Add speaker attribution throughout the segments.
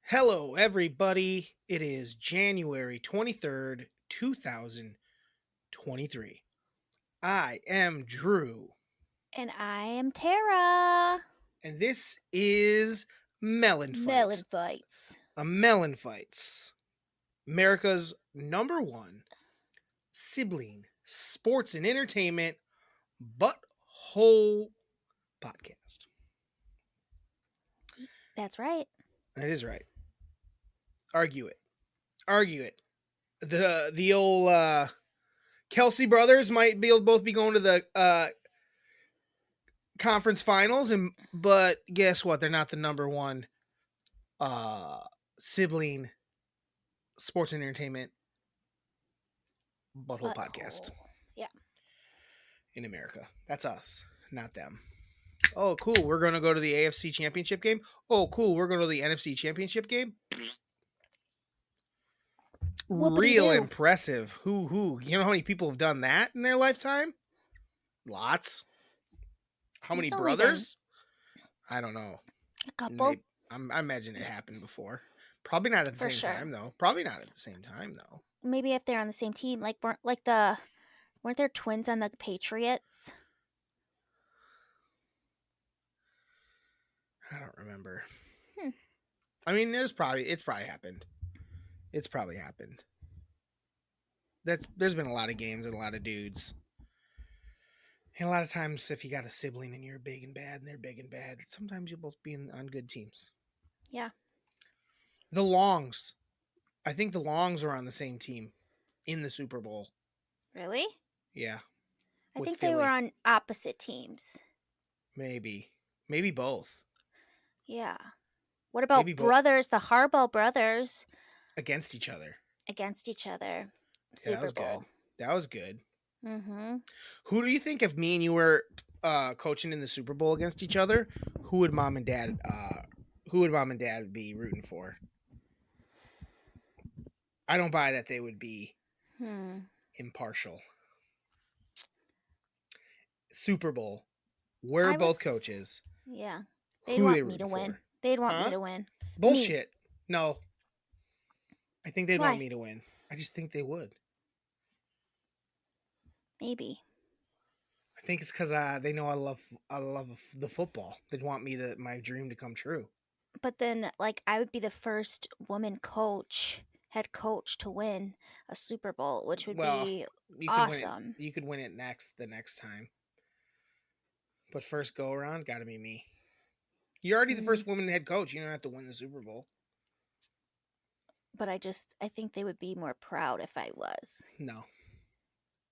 Speaker 1: Hello, everybody. It is January 23rd, 2023. I am Drew,
Speaker 2: And I am Tara.
Speaker 1: and this is Melon
Speaker 2: Melon
Speaker 1: Fights.
Speaker 2: fights.
Speaker 1: A Melon Fights, America's number one sibling sports and entertainment butthole podcast.
Speaker 2: That's right.
Speaker 1: That is right. Argue it. Argue it. The old Kelsey brothers might both be going to the conference finals, but guess what? They're not the number one uh sibling sports and entertainment butthole podcast
Speaker 2: Yeah.
Speaker 1: in America. That's us, not them. Oh, cool. We're gonna go to the AFC Championship game. Oh, cool. We're going to the NFC Championship game. Real
Speaker 2: Whoopity-doo.
Speaker 1: impressive. Who? You know how many people have done that in their lifetime? Lots. How many
Speaker 2: It's only been
Speaker 1: brothers? I don't know.
Speaker 2: a couple.
Speaker 1: I imagine it happened before. Probably not at the
Speaker 2: For
Speaker 1: same
Speaker 2: sure.
Speaker 1: time though. Probably not at the same time though.
Speaker 2: Maybe if they're on the same team. Weren't there twins on the Patriots?
Speaker 1: I don't remember.
Speaker 2: Hmm.
Speaker 1: I mean, it's probably happened. It's probably happened. There's been a lot of games and a lot of dudes. And a lot of times, if you got a sibling and you're big and bad and they're big and bad, sometimes you'll both be on good teams.
Speaker 2: Yeah.
Speaker 1: The Longs. I think the Longs are on the same team in the Super Bowl.
Speaker 2: Really?
Speaker 1: Yeah.
Speaker 2: I
Speaker 1: with
Speaker 2: think
Speaker 1: Philly.
Speaker 2: they were on opposite teams.
Speaker 1: Maybe both.
Speaker 2: Yeah. What about
Speaker 1: Maybe both
Speaker 2: brothers, the Harbaugh brothers,
Speaker 1: against each other.
Speaker 2: against each other?
Speaker 1: Yeah, that
Speaker 2: Super
Speaker 1: was
Speaker 2: Bowl.
Speaker 1: good. That was good.
Speaker 2: Mm-hmm.
Speaker 1: Who do you think, if me and you were coaching in the Super Bowl against each other, who would mom and dad be rooting for? I don't buy that they would be impartial. Super Bowl. We're both coaches.
Speaker 2: Yeah. They'd
Speaker 1: Who
Speaker 2: want
Speaker 1: they
Speaker 2: me to
Speaker 1: rooting
Speaker 2: win.
Speaker 1: for?
Speaker 2: They'd want me
Speaker 1: Huh?
Speaker 2: to win.
Speaker 1: Bullshit. No. I think they'd want
Speaker 2: Why?
Speaker 1: me to win. I just think they would.
Speaker 2: Maybe.
Speaker 1: I think it's because they know I love the football. They'd want my dream to come true.
Speaker 2: But then, I would be the first woman head coach to win a Super Bowl, which would
Speaker 1: Well,
Speaker 2: be
Speaker 1: you could win it.
Speaker 2: awesome.
Speaker 1: You could win it the next time. But first go around, got to be me. You're already the first woman head coach. You don't have to win the Super Bowl.
Speaker 2: But I think they would be more proud if I was.
Speaker 1: No,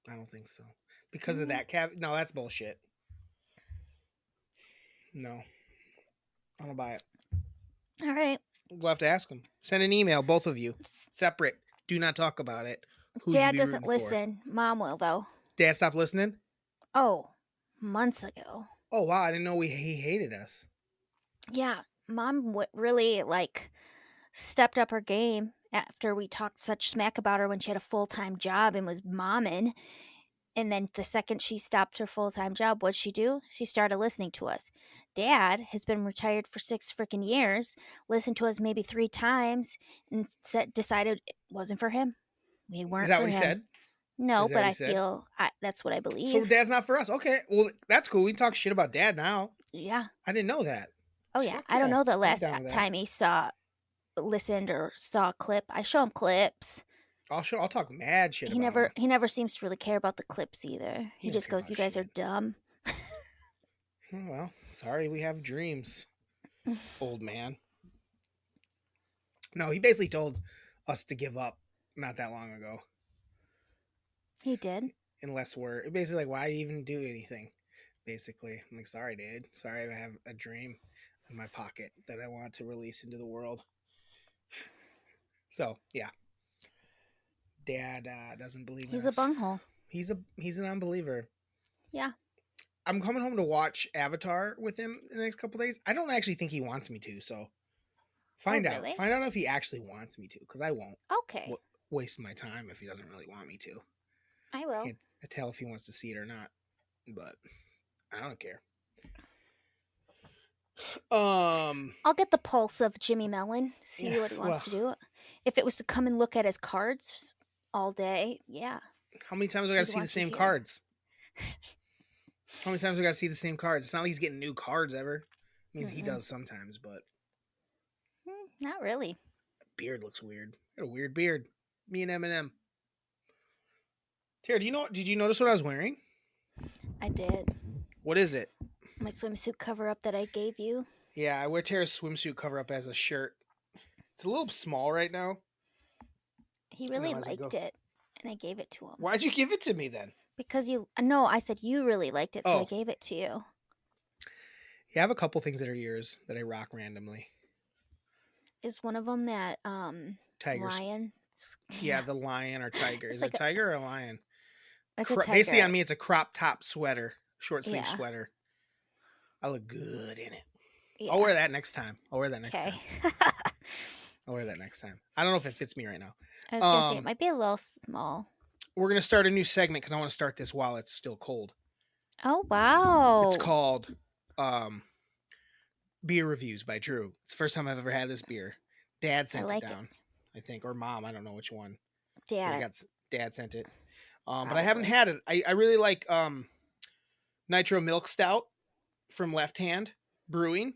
Speaker 1: I don't think so. Because of that cap. No, that's bullshit. No, I don't buy it.
Speaker 2: All right.
Speaker 1: We'll have to ask them. Send an email, both of you, separate. Do not talk about it.
Speaker 2: Dad doesn't listen. Mom will, though.
Speaker 1: Dad stopped listening?
Speaker 2: Oh, months ago.
Speaker 1: Oh, wow. I didn't know he hated us.
Speaker 2: Yeah. Mom really, stepped up her game after we talked such smack about her when she had a full-time job and was momming. And then the second she stopped her full-time job, what'd she do? She started listening to us. Dad has been retired for 6 freaking years, listened to us maybe 3 times, and decided it wasn't for him. We weren't
Speaker 1: Is that
Speaker 2: for
Speaker 1: what he
Speaker 2: him.
Speaker 1: said?
Speaker 2: No,
Speaker 1: Is that
Speaker 2: but
Speaker 1: what he
Speaker 2: I
Speaker 1: said?
Speaker 2: feel that's what I believe.
Speaker 1: So Dad's not for us. Okay, well, that's cool. We can talk shit about Dad now.
Speaker 2: Yeah.
Speaker 1: I didn't know that.
Speaker 2: Oh, yeah.
Speaker 1: Fuck
Speaker 2: I don't know the
Speaker 1: I'm
Speaker 2: last
Speaker 1: down with that.
Speaker 2: time he listened or saw a clip. I show him clips.
Speaker 1: I'll talk mad shit
Speaker 2: He
Speaker 1: about
Speaker 2: never
Speaker 1: him.
Speaker 2: he never seems to really care about the clips either. He
Speaker 1: don't
Speaker 2: just
Speaker 1: care
Speaker 2: goes,
Speaker 1: about
Speaker 2: "You guys are
Speaker 1: shit."
Speaker 2: dumb."
Speaker 1: Well, sorry, we have dreams, old man. No, he basically told us to give up not that long ago.
Speaker 2: He did.
Speaker 1: Unless we're basically like, why even do anything? Basically, I'm like, sorry, dude. Sorry, I have a dream in my pocket that I want to release into the world. So yeah, Dad doesn't believe in us.
Speaker 2: He's a bunghole.
Speaker 1: He's an unbeliever.
Speaker 2: Yeah.
Speaker 1: I'm coming home to watch Avatar with him in the next couple days. I don't actually think he wants me to, so find out.
Speaker 2: Really?
Speaker 1: Find out if he actually wants me to, because I won't
Speaker 2: Okay.
Speaker 1: waste my time if he doesn't really want me to.
Speaker 2: I will.
Speaker 1: I can't tell if he wants to see it or not, but I don't care.
Speaker 2: I'll get the pulse of Jimmy Mellon, see
Speaker 1: Yeah.
Speaker 2: what he wants
Speaker 1: Well,
Speaker 2: to do. If it was to come and look at his cards all day, yeah,
Speaker 1: how many times do I got to
Speaker 2: he'd
Speaker 1: see the
Speaker 2: want to
Speaker 1: same
Speaker 2: hear.
Speaker 1: cards? How many times do I got to see the same cards? It's not like he's getting new cards ever. It means he
Speaker 2: Mm-mm.
Speaker 1: does sometimes, but
Speaker 2: Not really.
Speaker 1: beard looks weird. Got a weird beard. Me and Eminem. Tara, do you know? Did you notice what I was wearing?
Speaker 2: I did.
Speaker 1: What is it?
Speaker 2: My swimsuit cover up that I gave you.
Speaker 1: Yeah, I wear Tara's swimsuit cover up as a shirt. It's a little small right now.
Speaker 2: He
Speaker 1: You
Speaker 2: really
Speaker 1: know, as I go.
Speaker 2: liked it, and I gave it to him.
Speaker 1: Why'd you give it to me then?
Speaker 2: Because you. No, I said you really liked it, so I
Speaker 1: Oh,
Speaker 2: gave it to you.
Speaker 1: yeah, I have a couple things that are yours that I rock randomly.
Speaker 2: Is one of them that
Speaker 1: Tigers.
Speaker 2: lion?
Speaker 1: Yeah,
Speaker 2: Yeah,
Speaker 1: the lion or tiger.
Speaker 2: it's
Speaker 1: Is it a
Speaker 2: like
Speaker 1: tiger or a lion?
Speaker 2: a
Speaker 1: Basically,
Speaker 2: tiger.
Speaker 1: on me, it's a crop top sweater, short sleeve
Speaker 2: Yeah,
Speaker 1: sweater. I look good in it. I'll
Speaker 2: yeah.
Speaker 1: wear that next time. I'll wear that next
Speaker 2: Okay.
Speaker 1: time. I'll wear that next time. I don't know if it fits me right now.
Speaker 2: I was gonna say it might be a little small.
Speaker 1: We're gonna start a new segment because I want to start this while it's still cold.
Speaker 2: Oh wow!
Speaker 1: It's called Beer Reviews by Drew. It's the first time I've ever had this beer. Dad
Speaker 2: I
Speaker 1: sent it
Speaker 2: like it.
Speaker 1: down, I think, or Mom. I don't know which one. But
Speaker 2: Dad,
Speaker 1: Dad sent it. But I haven't
Speaker 2: probably.
Speaker 1: had it. I really like Nitro Milk Stout from Left Hand Brewing,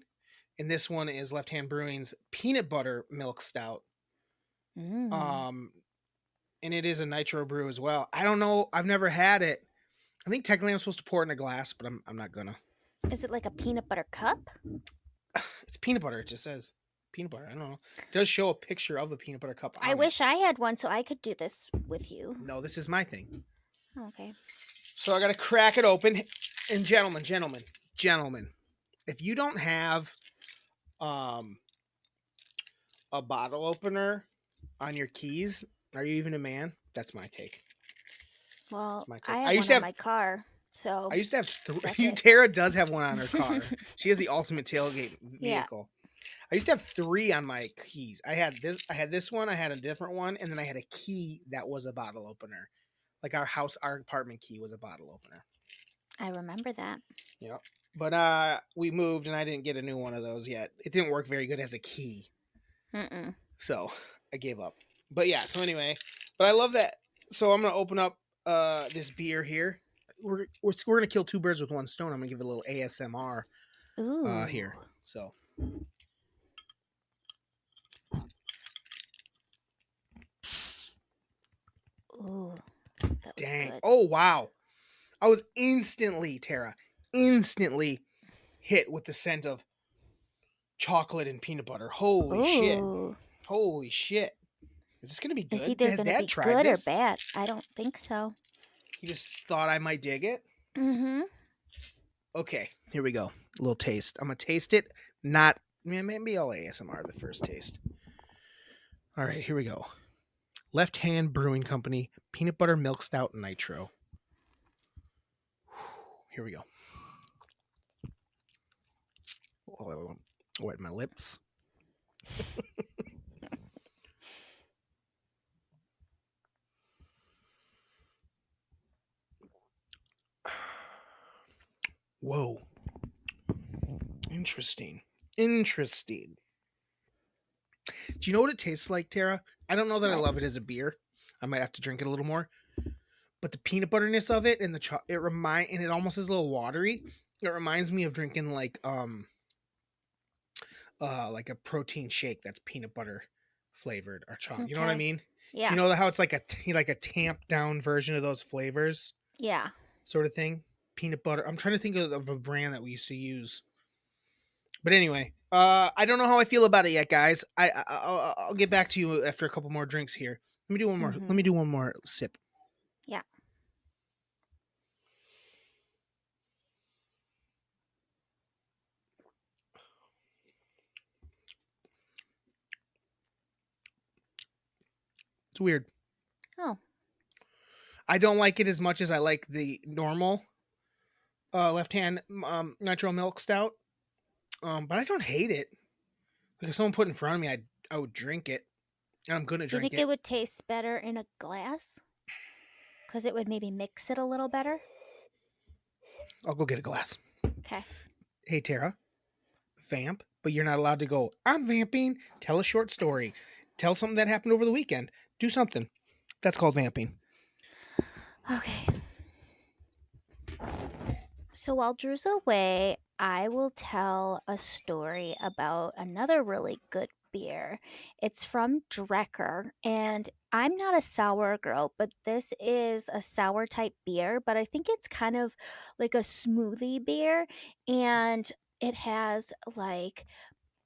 Speaker 1: and this one is Left Hand Brewing's Peanut Butter Milk Stout.
Speaker 2: Mm.
Speaker 1: Um, and it is a nitro brew as well. I don't know. I've never had it. I think technically I'm supposed to pour it in a glass, but I'm not gonna.
Speaker 2: Is it like a peanut butter cup?
Speaker 1: It's peanut butter. It just says peanut butter. I don't know. It does show a picture of a peanut butter cup
Speaker 2: I
Speaker 1: on it.
Speaker 2: wish I had one so I could do this with you.
Speaker 1: No, this is my thing.
Speaker 2: Okay.
Speaker 1: So I gotta crack it open. And gentlemen, if you don't have um a bottle opener on your keys, are you even a man? That's my take.
Speaker 2: Well,
Speaker 1: My
Speaker 2: I
Speaker 1: take.
Speaker 2: have one on my car, so
Speaker 1: I used to have
Speaker 2: suck
Speaker 1: three.
Speaker 2: it.
Speaker 1: Tara does have one on her car. She has the ultimate tailgate
Speaker 2: Yeah.
Speaker 1: vehicle. I used to have three on my keys. I had this one, I had a different one, and then I had a key that was a bottle opener. Like our apartment key was a bottle opener.
Speaker 2: I remember that.
Speaker 1: Yeah. But we moved and I didn't get a new one of those yet. It didn't work very good as a key.
Speaker 2: Mm-mm.
Speaker 1: So I gave up. But yeah, so anyway, but I love that. So I'm gonna open up this beer here. We're gonna kill two birds with one stone. I'm gonna give it a little ASMR
Speaker 2: Ooh.
Speaker 1: here. So
Speaker 2: Ooh. That was
Speaker 1: dang.
Speaker 2: good.
Speaker 1: Oh wow. I was instantly, Tara, instantly hit with the scent of chocolate and peanut butter. Holy shit.
Speaker 2: Ooh.
Speaker 1: Holy shit. Is this gonna be
Speaker 2: It's
Speaker 1: good?
Speaker 2: either
Speaker 1: Has
Speaker 2: gonna
Speaker 1: Dad
Speaker 2: be
Speaker 1: tried
Speaker 2: good or
Speaker 1: this?
Speaker 2: bad. I don't think so.
Speaker 1: He just thought I might dig it.
Speaker 2: Mm-hmm.
Speaker 1: Okay, here we go. A little taste. I'm gonna taste it. Not maybe I'll ASMR the first taste. All right, here we go. Left Hand Brewing Company Peanut Butter Milk Stout Nitro. Here we go. Wet my lips. Whoa. Interesting. Interesting. Do you know what it tastes like, Tara? I don't know that I
Speaker 2: What?
Speaker 1: love it as a beer. I might have to drink it a little more. But the peanut butterness of it and it almost is a little watery. It reminds me of drinking like a protein shake that's peanut butter flavored or chocolate. You know what I
Speaker 2: Okay.
Speaker 1: mean? Do
Speaker 2: Yeah.
Speaker 1: you know how it's like a tamped down version of those flavors,
Speaker 2: Yeah.
Speaker 1: sort of thing? Peanut butter. I'm trying to think of a brand that we used to use. But anyway, I don't know how I feel about it yet, guys. I'll get back to you after a couple more drinks here. Let me do one more.
Speaker 2: Mm-hmm.
Speaker 1: Let me do one more sip.
Speaker 2: Yeah.
Speaker 1: It's weird.
Speaker 2: Oh.
Speaker 1: I don't like it as much as I like the normal left hand nitro milk stout. But I don't hate it. Like if someone put it in front of me, I would drink it, and I'm gonna
Speaker 2: Do you
Speaker 1: drink
Speaker 2: think it
Speaker 1: it.
Speaker 2: would taste better in a glass? Because it would maybe mix it a little better?
Speaker 1: I'll go get a glass.
Speaker 2: Okay.
Speaker 1: Hey Tara, vamp, but you're not allowed to go, I'm vamping. Tell a short story. Tell something that happened over the weekend. Do something. That's called vamping.
Speaker 2: Okay. So while Drew's away, I will tell a story about another really good beer. It's from Drecker, and I'm not a sour girl, but this is a sour type beer, but I think it's kind of like a smoothie beer, and it has like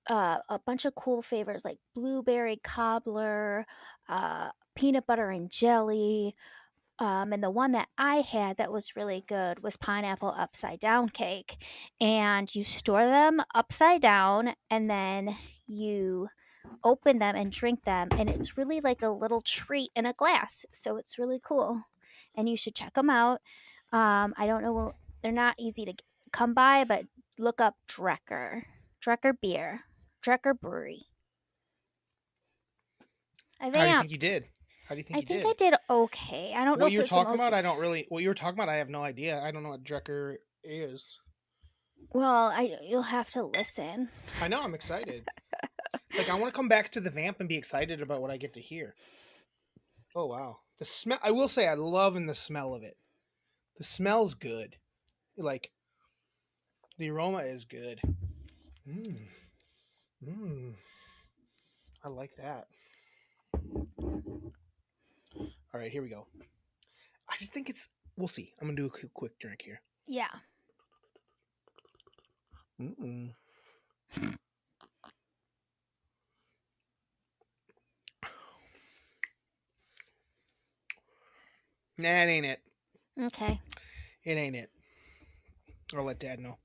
Speaker 2: a bunch of cool flavors like blueberry cobbler, peanut butter and jelly, and the one that I had that was really good was pineapple upside down cake. And you store them upside down and then you open them and drink them. And it's really like a little treat in a glass. So it's really cool. And you should check them out. I don't know, they're not easy to come by, but look up Drecker. Drecker Beer. Drecker Brewery. I
Speaker 1: How do you think you
Speaker 2: vamped.
Speaker 1: did? How do you think
Speaker 2: I
Speaker 1: you
Speaker 2: think
Speaker 1: did?
Speaker 2: I did okay. I don't know
Speaker 1: What
Speaker 2: if
Speaker 1: you're
Speaker 2: it's the
Speaker 1: talking
Speaker 2: most.
Speaker 1: about, I don't really. What you're talking about, I have no idea. I don't know what Drecker is.
Speaker 2: Well, you'll have to listen.
Speaker 1: I know. I'm excited. Like I want to come back to the vamp and be excited about what I get to hear. Oh wow, the smell. I will say, I love in the smell of it. The smell's good. Like the aroma is good. Mmm. Mmm. I like that. All right, here we go. I just think it's. We'll see. I'm gonna do a quick drink here.
Speaker 2: Yeah.
Speaker 1: Mm-mm. Nah, it ain't it.
Speaker 2: Okay.
Speaker 1: It ain't it. I'll let Dad know.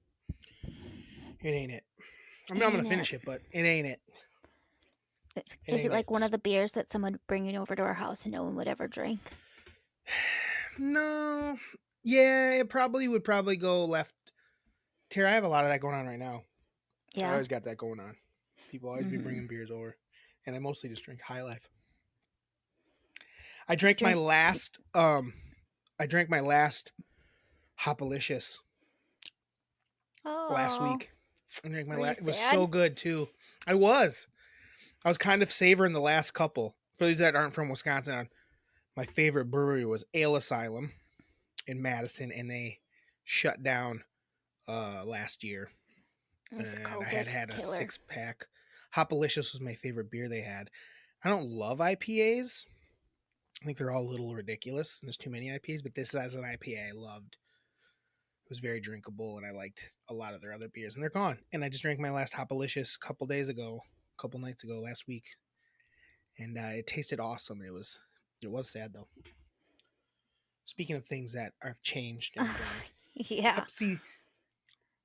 Speaker 1: It ain't it. I mean, I'm gonna
Speaker 2: Ain't
Speaker 1: finish it, but it ain't it. It
Speaker 2: Is it
Speaker 1: ain't
Speaker 2: like one
Speaker 1: it.
Speaker 2: of the beers that someone would bring over to our house and no one would ever drink?
Speaker 1: No. Yeah, it probably would go left. Tara, I have a lot of that going on right now. I
Speaker 2: Yeah.
Speaker 1: always got that going on. People always be
Speaker 2: Mhm.
Speaker 1: bringing beers over, and I mostly just drink High Life. I drank my
Speaker 2: Drink.
Speaker 1: last. I drank my last Hopalicious last
Speaker 2: Oh,
Speaker 1: week. I drank my
Speaker 2: were you
Speaker 1: last. It was
Speaker 2: sad?
Speaker 1: so good too. I was. I was kind of savoring the last couple. For these that aren't from Wisconsin, my favorite brewery was Ale Asylum in Madison, and they shut down last year.
Speaker 2: It was a
Speaker 1: And I
Speaker 2: COVID
Speaker 1: had a
Speaker 2: killer.
Speaker 1: 6-pack. Hopalicious was my favorite beer they had. I don't love IPAs. I think they're all a little ridiculous. And there's too many IPAs, but this as an IPA I loved. It was very drinkable, and I liked a lot of their other beers, and they're gone. And I just drank my last Hopalicious a couple nights ago, last week, and it tasted awesome. It was sad though. Speaking of things that have changed and
Speaker 2: Yeah.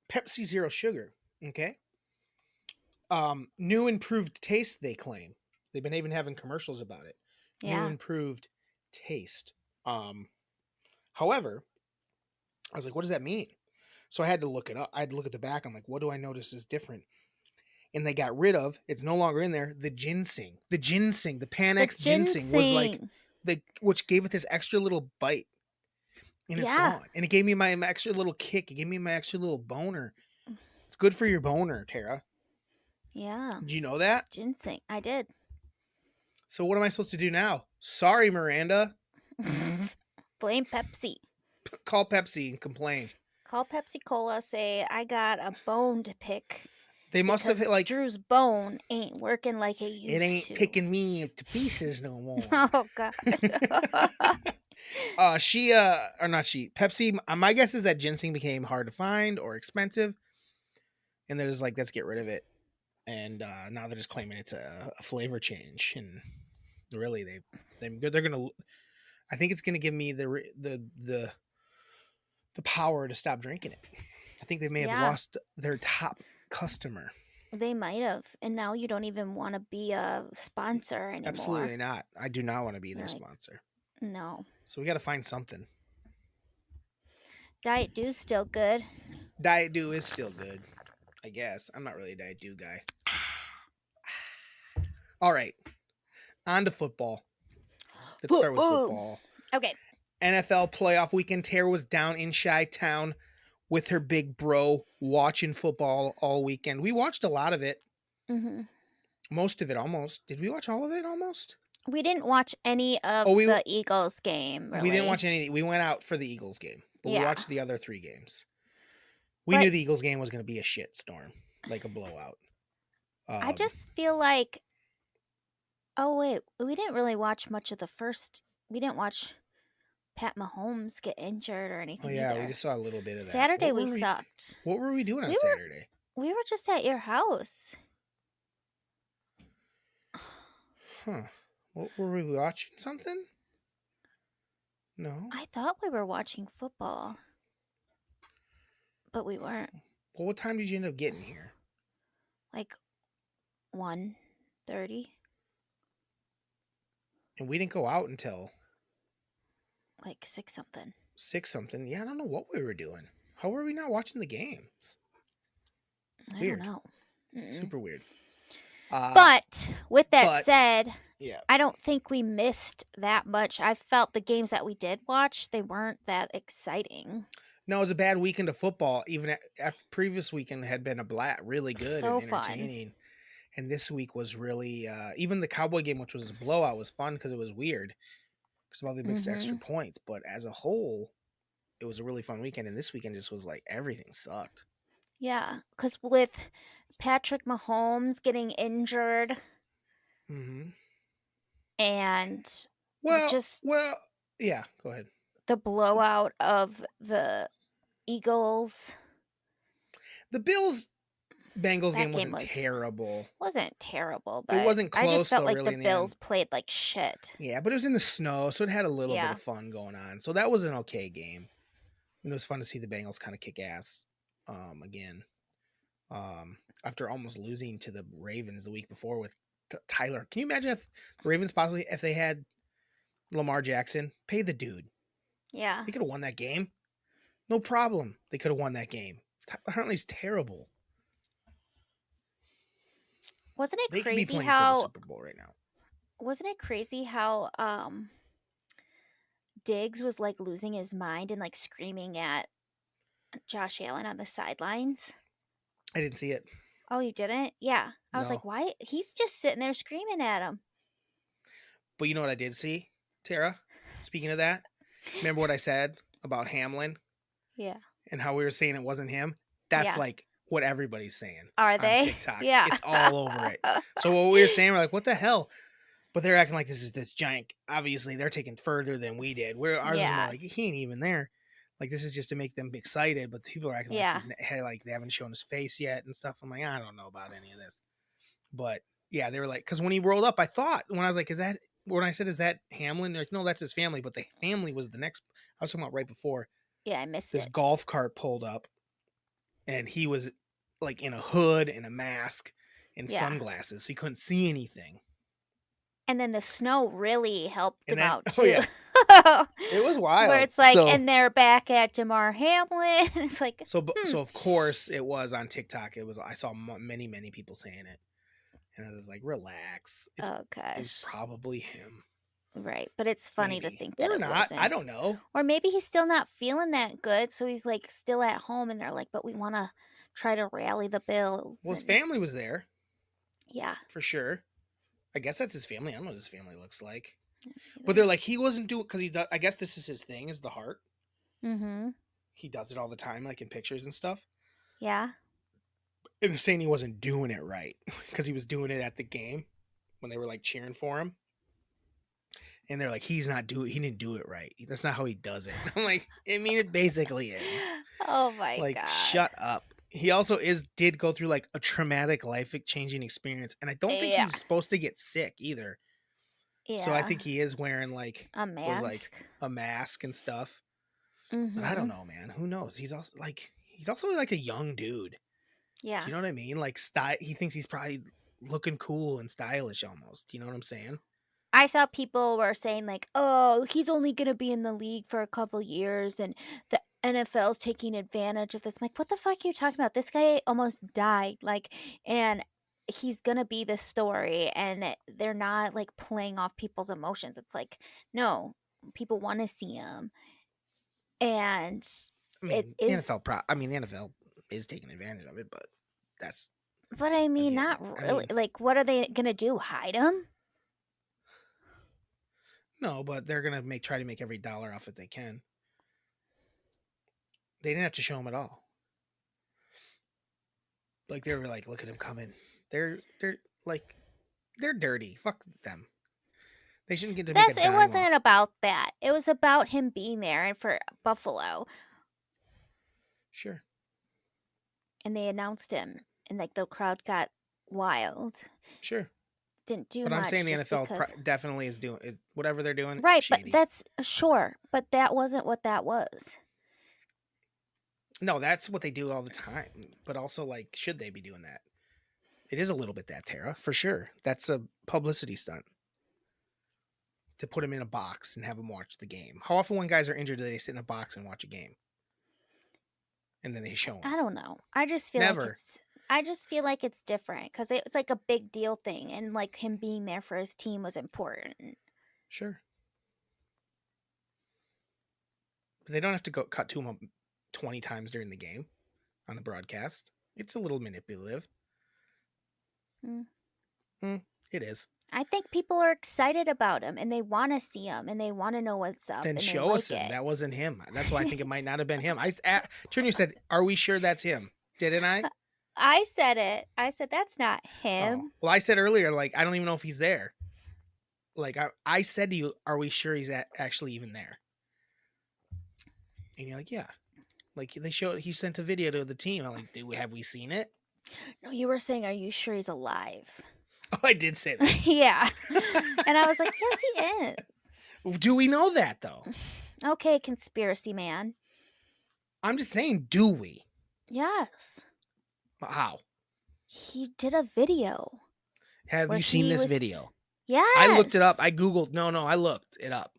Speaker 1: Pepsi Zero Sugar. Okay. New improved taste, they claim. They've been even having commercials about it. New
Speaker 2: Yeah.
Speaker 1: improved taste. However, I was like, what does that mean? So I had to look it up. I had to look at the back. I'm like, what do I notice is different? And they got rid of, it's no longer in there, the ginseng. The
Speaker 2: The
Speaker 1: Panax ginseng was like
Speaker 2: ginseng.
Speaker 1: which gave it this extra little bite. And it's
Speaker 2: Yeah.
Speaker 1: gone. And it gave me my extra little kick. It gave me my extra little boner. It's good for your boner, Tara.
Speaker 2: Yeah.
Speaker 1: Did you know that?
Speaker 2: Ginseng. I did.
Speaker 1: So what am I supposed to do now? Sorry, Miranda.
Speaker 2: Blame Pepsi.
Speaker 1: Call Pepsi and complain.
Speaker 2: Call Pepsi Cola. Say I got a bone to pick
Speaker 1: They must have
Speaker 2: because
Speaker 1: like
Speaker 2: Drew's bone ain't working like it
Speaker 1: it
Speaker 2: used
Speaker 1: ain't
Speaker 2: to.
Speaker 1: picking me to pieces no more.
Speaker 2: Oh God.
Speaker 1: She or not she. Pepsi. My guess is that ginseng became hard to find or expensive, and they're just like, let's get rid of it. And now they're just claiming it's a flavor change, and really they're gonna. I think it's gonna give me the power to stop drinking it. I think they may have
Speaker 2: Yeah.
Speaker 1: lost their top customer.
Speaker 2: They might have, and now you don't even want to be a sponsor anymore.
Speaker 1: Absolutely not. I do not want to be their
Speaker 2: Like,
Speaker 1: sponsor.
Speaker 2: no.
Speaker 1: So we got to find something.
Speaker 2: Diet Dew's still good.
Speaker 1: Diet Dew is still good, I guess. I'm not really a Diet Dew guy. All right, on to football. Let's start with football.
Speaker 2: Okay.
Speaker 1: NFL playoff weekend. Tara was down in Chi-Town with her big bro watching football all weekend. We watched a lot of it.
Speaker 2: Mhm.
Speaker 1: Most of it almost. Did we watch all of it almost?
Speaker 2: We didn't watch any
Speaker 1: Oh,
Speaker 2: of the Eagles game,
Speaker 1: we didn't watch
Speaker 2: really.
Speaker 1: any. We went out for the Eagles game, but we
Speaker 2: Yeah.
Speaker 1: watched the other 3 games. We
Speaker 2: But
Speaker 1: knew the Eagles game was going to be a shit storm, like a blowout.
Speaker 2: I just feel like, oh wait, we didn't really watch much of the first. We didn't watch Pat Mahomes get injured or
Speaker 1: Oh
Speaker 2: anything
Speaker 1: yeah, we
Speaker 2: either.
Speaker 1: just saw a little bit of that.
Speaker 2: Saturday we sucked.
Speaker 1: What were we doing on
Speaker 2: We
Speaker 1: Saturday?
Speaker 2: we were just at your house.
Speaker 1: Huh? What were we watching? Something? No.
Speaker 2: I thought we were watching football, but we weren't.
Speaker 1: Well, what time did you end up getting here?
Speaker 2: Like 1:30,
Speaker 1: And we didn't go out until
Speaker 2: like 6 something.
Speaker 1: 6 something. Yeah, I don't know what we were doing. How were we not watching the games? Weird.
Speaker 2: I don't know. Mm-mm.
Speaker 1: Super weird.
Speaker 2: But with that said,
Speaker 1: yeah,
Speaker 2: I don't think we missed that much. I felt the games that we did watch, they weren't that exciting.
Speaker 1: no, it was a bad weekend of football. Even after previous weekend had been really good
Speaker 2: So
Speaker 1: and
Speaker 2: fun.
Speaker 1: entertaining. And this week was really even the Cowboy game, which was a blowout, was fun because it was weird because of all the mixed extra points. But as a whole, it was a really fun weekend. And this weekend just was like everything sucked.
Speaker 2: Yeah, because with Patrick Mahomes getting injured
Speaker 1: Mm-hmm.
Speaker 2: and
Speaker 1: Well, yeah, go ahead.
Speaker 2: the blowout of the Eagles.
Speaker 1: The Bills-Bengals game wasn't terrible.
Speaker 2: Wasn't terrible, but
Speaker 1: It wasn't close.
Speaker 2: I just felt
Speaker 1: though,
Speaker 2: like
Speaker 1: really,
Speaker 2: the Bills played like shit.
Speaker 1: Yeah, but it was in the snow, so it had a little bit of fun going on. So that was an okay game. And it was fun to see the Bengals kind of kick ass again. After almost losing to the Ravens the week before with Tyler. Can you imagine if the Ravens possibly, if they had Lamar Jackson, pay the dude?
Speaker 2: Yeah.
Speaker 1: They could have won that game. No problem. They could have won that game. Tyler Huntley's terrible.
Speaker 2: Wasn't it
Speaker 1: They
Speaker 2: crazy
Speaker 1: could be playing
Speaker 2: how
Speaker 1: for the Super Bowl right now.
Speaker 2: Wasn't it crazy how Diggs was like losing his mind and like screaming at Josh Allen on the sidelines?
Speaker 1: I didn't see it.
Speaker 2: Oh, you didn't? Yeah. I was
Speaker 1: No.
Speaker 2: like, why? He's just sitting there screaming at him.
Speaker 1: But you know what I did see, Tara? Speaking of that, remember what I said about Hamlin?
Speaker 2: Yeah.
Speaker 1: And how we were saying it wasn't him? That's like what everybody's saying.
Speaker 2: Are
Speaker 1: on
Speaker 2: they?
Speaker 1: TikTok.
Speaker 2: Yeah.
Speaker 1: It's all over it. So what we were saying, we're like, what the hell? But they're acting like this is this giant. Obviously, they're taking further than we did. Ours is more like, he ain't even there. Like, this is just to make them excited. But people are acting like they haven't shown his face yet and stuff. I'm like, I don't know about any of this. But yeah, they were like, because when he rolled up, I thought, when I was like, is that, when I said, is that Hamlin? They're like, no, that's his family. But the family was the next, I was talking about right before.
Speaker 2: Yeah, I missed
Speaker 1: this
Speaker 2: it.
Speaker 1: golf cart pulled up and he was like in a hood and a mask and sunglasses. So he couldn't see anything.
Speaker 2: And then the snow really helped him out too.
Speaker 1: Oh yeah. It was wild.
Speaker 2: Where it's like, and they're back at DeMar Hamlin. It's like,
Speaker 1: so of course it was on TikTok. It was, I saw many people saying it, and I was like, relax. It's probably him.
Speaker 2: Right, but it's funny to think that
Speaker 1: or
Speaker 2: it
Speaker 1: not.
Speaker 2: wasn't.
Speaker 1: I don't know.
Speaker 2: Or maybe he's still not feeling that good, so he's like still at home, and they're like, but we want to try to rally the Bills.
Speaker 1: Well, his family was there.
Speaker 2: Yeah,
Speaker 1: for sure. I guess that's his family. I don't know what his family looks like. But they're like, he wasn't doing, because he does, I guess this is his thing, is the heart.
Speaker 2: Mm-hmm.
Speaker 1: He does it all the time, like in pictures and stuff.
Speaker 2: Yeah.
Speaker 1: And they're saying he wasn't doing it right because he was doing it at the game when they were like cheering for him. And they're like, he didn't do it right. That's not how he does it. I'm like, I mean, it basically is.
Speaker 2: Oh my God.
Speaker 1: Like, shut up. He also did go through like a traumatic life-changing experience. And I don't think he's supposed to get sick either. Yeah. So I think he is wearing like
Speaker 2: a mask,
Speaker 1: a mask and stuff. Mm-hmm. But I don't know, man. Who knows? He's also like a young dude.
Speaker 2: Yeah.
Speaker 1: Do you know what I mean? Like, he thinks he's probably looking cool and stylish almost. You know what I'm saying?
Speaker 2: I saw people were saying like, oh, he's only going to be in the league for a couple years and the NFL's taking advantage of this. I'm like, what the fuck are you talking about? This guy almost died. Like, and he's going to be this story, and they're not like playing off people's emotions. It's like, no, people want to see him. And
Speaker 1: I
Speaker 2: it
Speaker 1: mean, the
Speaker 2: is,
Speaker 1: NFL the NFL is taking advantage of it, but that's
Speaker 2: but I mean,
Speaker 1: again.
Speaker 2: not
Speaker 1: I
Speaker 2: really.
Speaker 1: mean,
Speaker 2: Like, what are they gonna do? Hide him?
Speaker 1: no, but they're gonna try to make every dollar off it they can. They didn't have to show him at all. Like they were like, look at him coming. They're like they're dirty. Fuck them. They shouldn't get to make a
Speaker 2: It
Speaker 1: dime off.
Speaker 2: wasn't about that. It was about him being there and for Buffalo,
Speaker 1: Sure,
Speaker 2: and they announced him, and like the crowd got wild.
Speaker 1: sure.
Speaker 2: Didn't do
Speaker 1: But I'm saying
Speaker 2: much
Speaker 1: the
Speaker 2: just
Speaker 1: NFL
Speaker 2: because.
Speaker 1: definitely is doing whatever they're doing
Speaker 2: Right, but
Speaker 1: shady.
Speaker 2: that's sure, but that wasn't what that was.
Speaker 1: No, that's what they do all the time. But also, like, should they be doing that? It is a little bit that, Tara, for sure. That's a publicity stunt to put them in a box and have them watch the game. How often when guys are injured do they sit in a box and watch a game? And then they show them.
Speaker 2: I don't know. I just feel
Speaker 1: Never.
Speaker 2: like it's different because it's like a big deal thing, and like him being there for his team was important.
Speaker 1: Sure. But they don't have to go cut to him 20 times during the game on the broadcast. It's a little manipulative. It is.
Speaker 2: I think people are excited about him and they want to see him and they want to know what's up.
Speaker 1: Then
Speaker 2: and
Speaker 1: show
Speaker 2: they
Speaker 1: us
Speaker 2: like
Speaker 1: him.
Speaker 2: it.
Speaker 1: That wasn't him. That's why I think it might not have been him. Turner said, "Are we sure that's him?" Didn't I?
Speaker 2: I said it. I said that's not him.
Speaker 1: Oh. Well, I said earlier, like, I don't even know if he's there. Like, I said to you, "Are we sure he's actually even there?" And you're like, "Yeah." Like he sent a video to the team. I'm like, have we seen it?
Speaker 2: No, you were saying, are you sure he's alive?
Speaker 1: Oh, I did say that.
Speaker 2: Yeah. And I was like, yes, he is.
Speaker 1: Do we know that though?
Speaker 2: Okay, conspiracy man.
Speaker 1: I'm just saying, do we?
Speaker 2: Yes.
Speaker 1: How?
Speaker 2: He did a video.
Speaker 1: Have you seen this video?
Speaker 2: Yes.
Speaker 1: I looked it up. I Googled. No, I looked it up.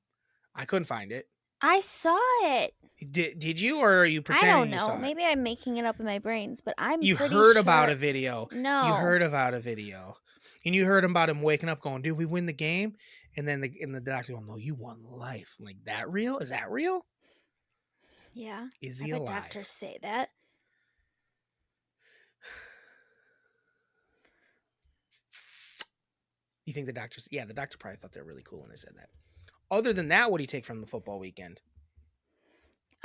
Speaker 1: I couldn't find it.
Speaker 2: I saw it.
Speaker 1: Did you, or are you pretending?
Speaker 2: I don't
Speaker 1: you
Speaker 2: know.
Speaker 1: saw
Speaker 2: Maybe I'm making it up in my brains, but
Speaker 1: You
Speaker 2: pretty
Speaker 1: heard
Speaker 2: sure.
Speaker 1: about a video.
Speaker 2: No.
Speaker 1: You heard about a video. And you heard about him waking up going, "Did we win the game?" And then the doctor going, "No, you won life." I'm like, that real? Is that real?
Speaker 2: Yeah.
Speaker 1: Is he
Speaker 2: I bet
Speaker 1: alive?
Speaker 2: doctors say that.
Speaker 1: You think the doctors? Yeah, the doctor probably thought they were really cool when they said that. Other than that, what do you take from the football weekend?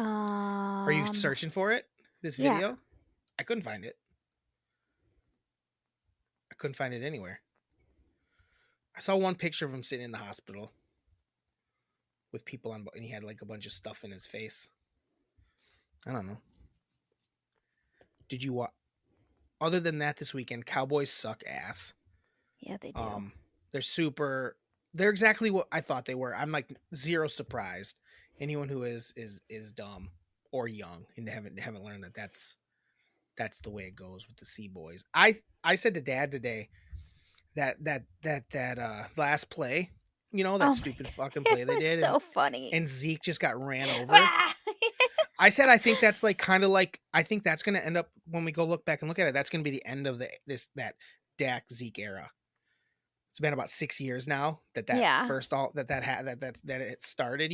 Speaker 1: Are you searching for it? This video?
Speaker 2: Yeah.
Speaker 1: I couldn't find it. I couldn't find it anywhere. I saw one picture of him sitting in the hospital with people on, and he had like a bunch of stuff in his face. I don't know. Did you watch? Other than that, this weekend, Cowboys suck ass.
Speaker 2: Yeah, they do.
Speaker 1: They're exactly what I thought they were. I'm like zero surprised. Anyone who is dumb or young and haven't learned that's the way it goes with the C boys. I said to Dad today that last play, that stupid fucking play they did.
Speaker 2: So funny.
Speaker 1: And Zeke just got ran over. I said I think that's like kind of like I think that's going to end up when we go look back and look at it. That's going to be the end of that Dak Zeke era. It's been about 6 years now that first all that it started.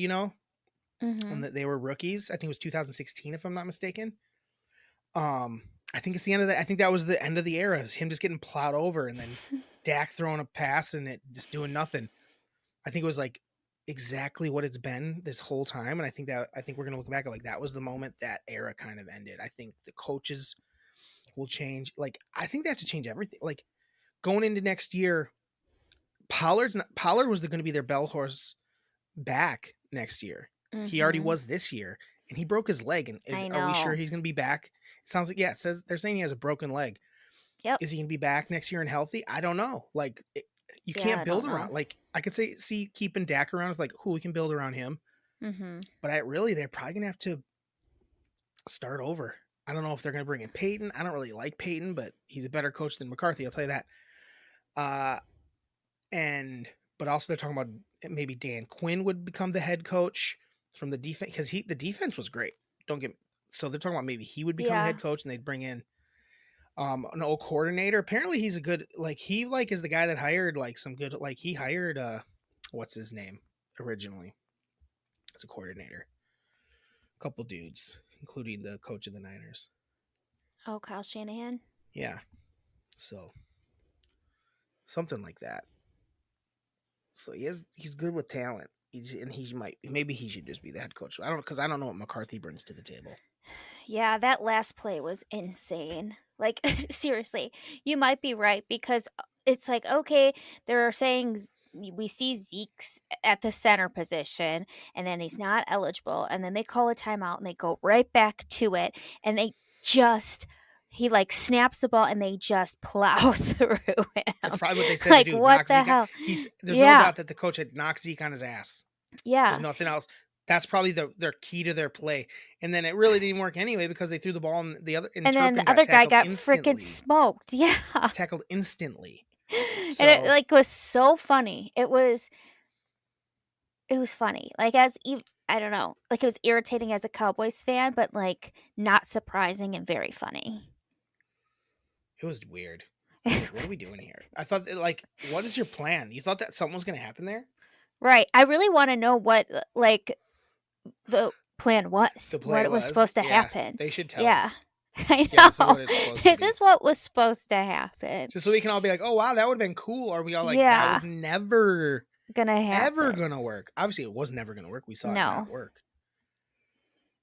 Speaker 1: When they were rookies. I think it was 2016 if I'm not mistaken. I think it's the end of that. I think that was the end of the era. It was him just getting plowed over and then Dak throwing a pass and it just doing nothing. I think it was like exactly what it's been this whole time. And I think we're going to look back at like, that was the moment that era kind of ended. I think the coaches will change. Like, I think they have to change everything. Like going into next year, Pollard was going to be their bell horse back next year. He already was this year and he broke his leg. And are we sure he's going to be back? It sounds like, it says they're saying he has a broken leg.
Speaker 2: Yep.
Speaker 1: Is he going to be back next year and healthy? I don't know. Like you can't build around, like I could see keeping Dak around with like, we can build around him. But they're probably going to have to start over. I don't know if they're going to bring in Peyton. I don't really like Peyton, but he's a better coach than McCarthy. I'll tell you that. But also they're talking about maybe Dan Quinn would become the head coach from the defense because the defense was great. So they're talking about maybe he would become the head coach and they'd bring in an old coordinator. Apparently he's a good, like he like is the guy that hired like some good, like he hired what's his name originally as a coordinator. A couple dudes. including the coach of the Niners.
Speaker 2: Oh, Kyle Shanahan.
Speaker 1: Yeah. So something like that. So he's good with talent. Maybe he should just be the head coach. I don't know what McCarthy brings to the table.
Speaker 2: Yeah, that last play was insane. Like, seriously, you might be right because it's like, okay, they're saying we see Zeke's at the center position and then he's not eligible. And then they call a timeout and they go right back to it. And he like snaps the ball and they just plow through
Speaker 1: That's
Speaker 2: him.
Speaker 1: probably what they said to
Speaker 2: Like,
Speaker 1: do.
Speaker 2: what
Speaker 1: Knock
Speaker 2: the
Speaker 1: Zeke out.
Speaker 2: hell?
Speaker 1: There's no
Speaker 2: Yeah.
Speaker 1: doubt that the coach had knocked Zeke on his ass. There's
Speaker 2: Yeah.
Speaker 1: nothing else. That's probably their key to their play. And then it really didn't work anyway because they threw the ball and
Speaker 2: And then
Speaker 1: Turpin
Speaker 2: the other guy
Speaker 1: tackled
Speaker 2: got freaking
Speaker 1: instantly.
Speaker 2: smoked. Yeah.
Speaker 1: Tackled instantly.
Speaker 2: And it
Speaker 1: So
Speaker 2: like was so funny. It was funny. Like I don't know. Like it was irritating as a Cowboys fan, but like not surprising and very funny.
Speaker 1: it was weird. Like, what are we doing here? I thought that, like, what is your plan? You thought that something was going to happen there?
Speaker 2: Right. I really want to know what like the plan was.
Speaker 1: The play
Speaker 2: what was
Speaker 1: was
Speaker 2: supposed to
Speaker 1: yeah,
Speaker 2: happen.
Speaker 1: They should tell
Speaker 2: Yeah.
Speaker 1: us.
Speaker 2: I know.
Speaker 1: Yeah, this is what it's supposed to
Speaker 2: This
Speaker 1: be.
Speaker 2: is what was supposed to happen.
Speaker 1: Just so we can all be like, oh wow, that would have been cool. Or we all like, that
Speaker 2: Yeah.
Speaker 1: was never
Speaker 2: Gonna happen.
Speaker 1: ever gonna work. Obviously, it was never gonna work. We saw it not work.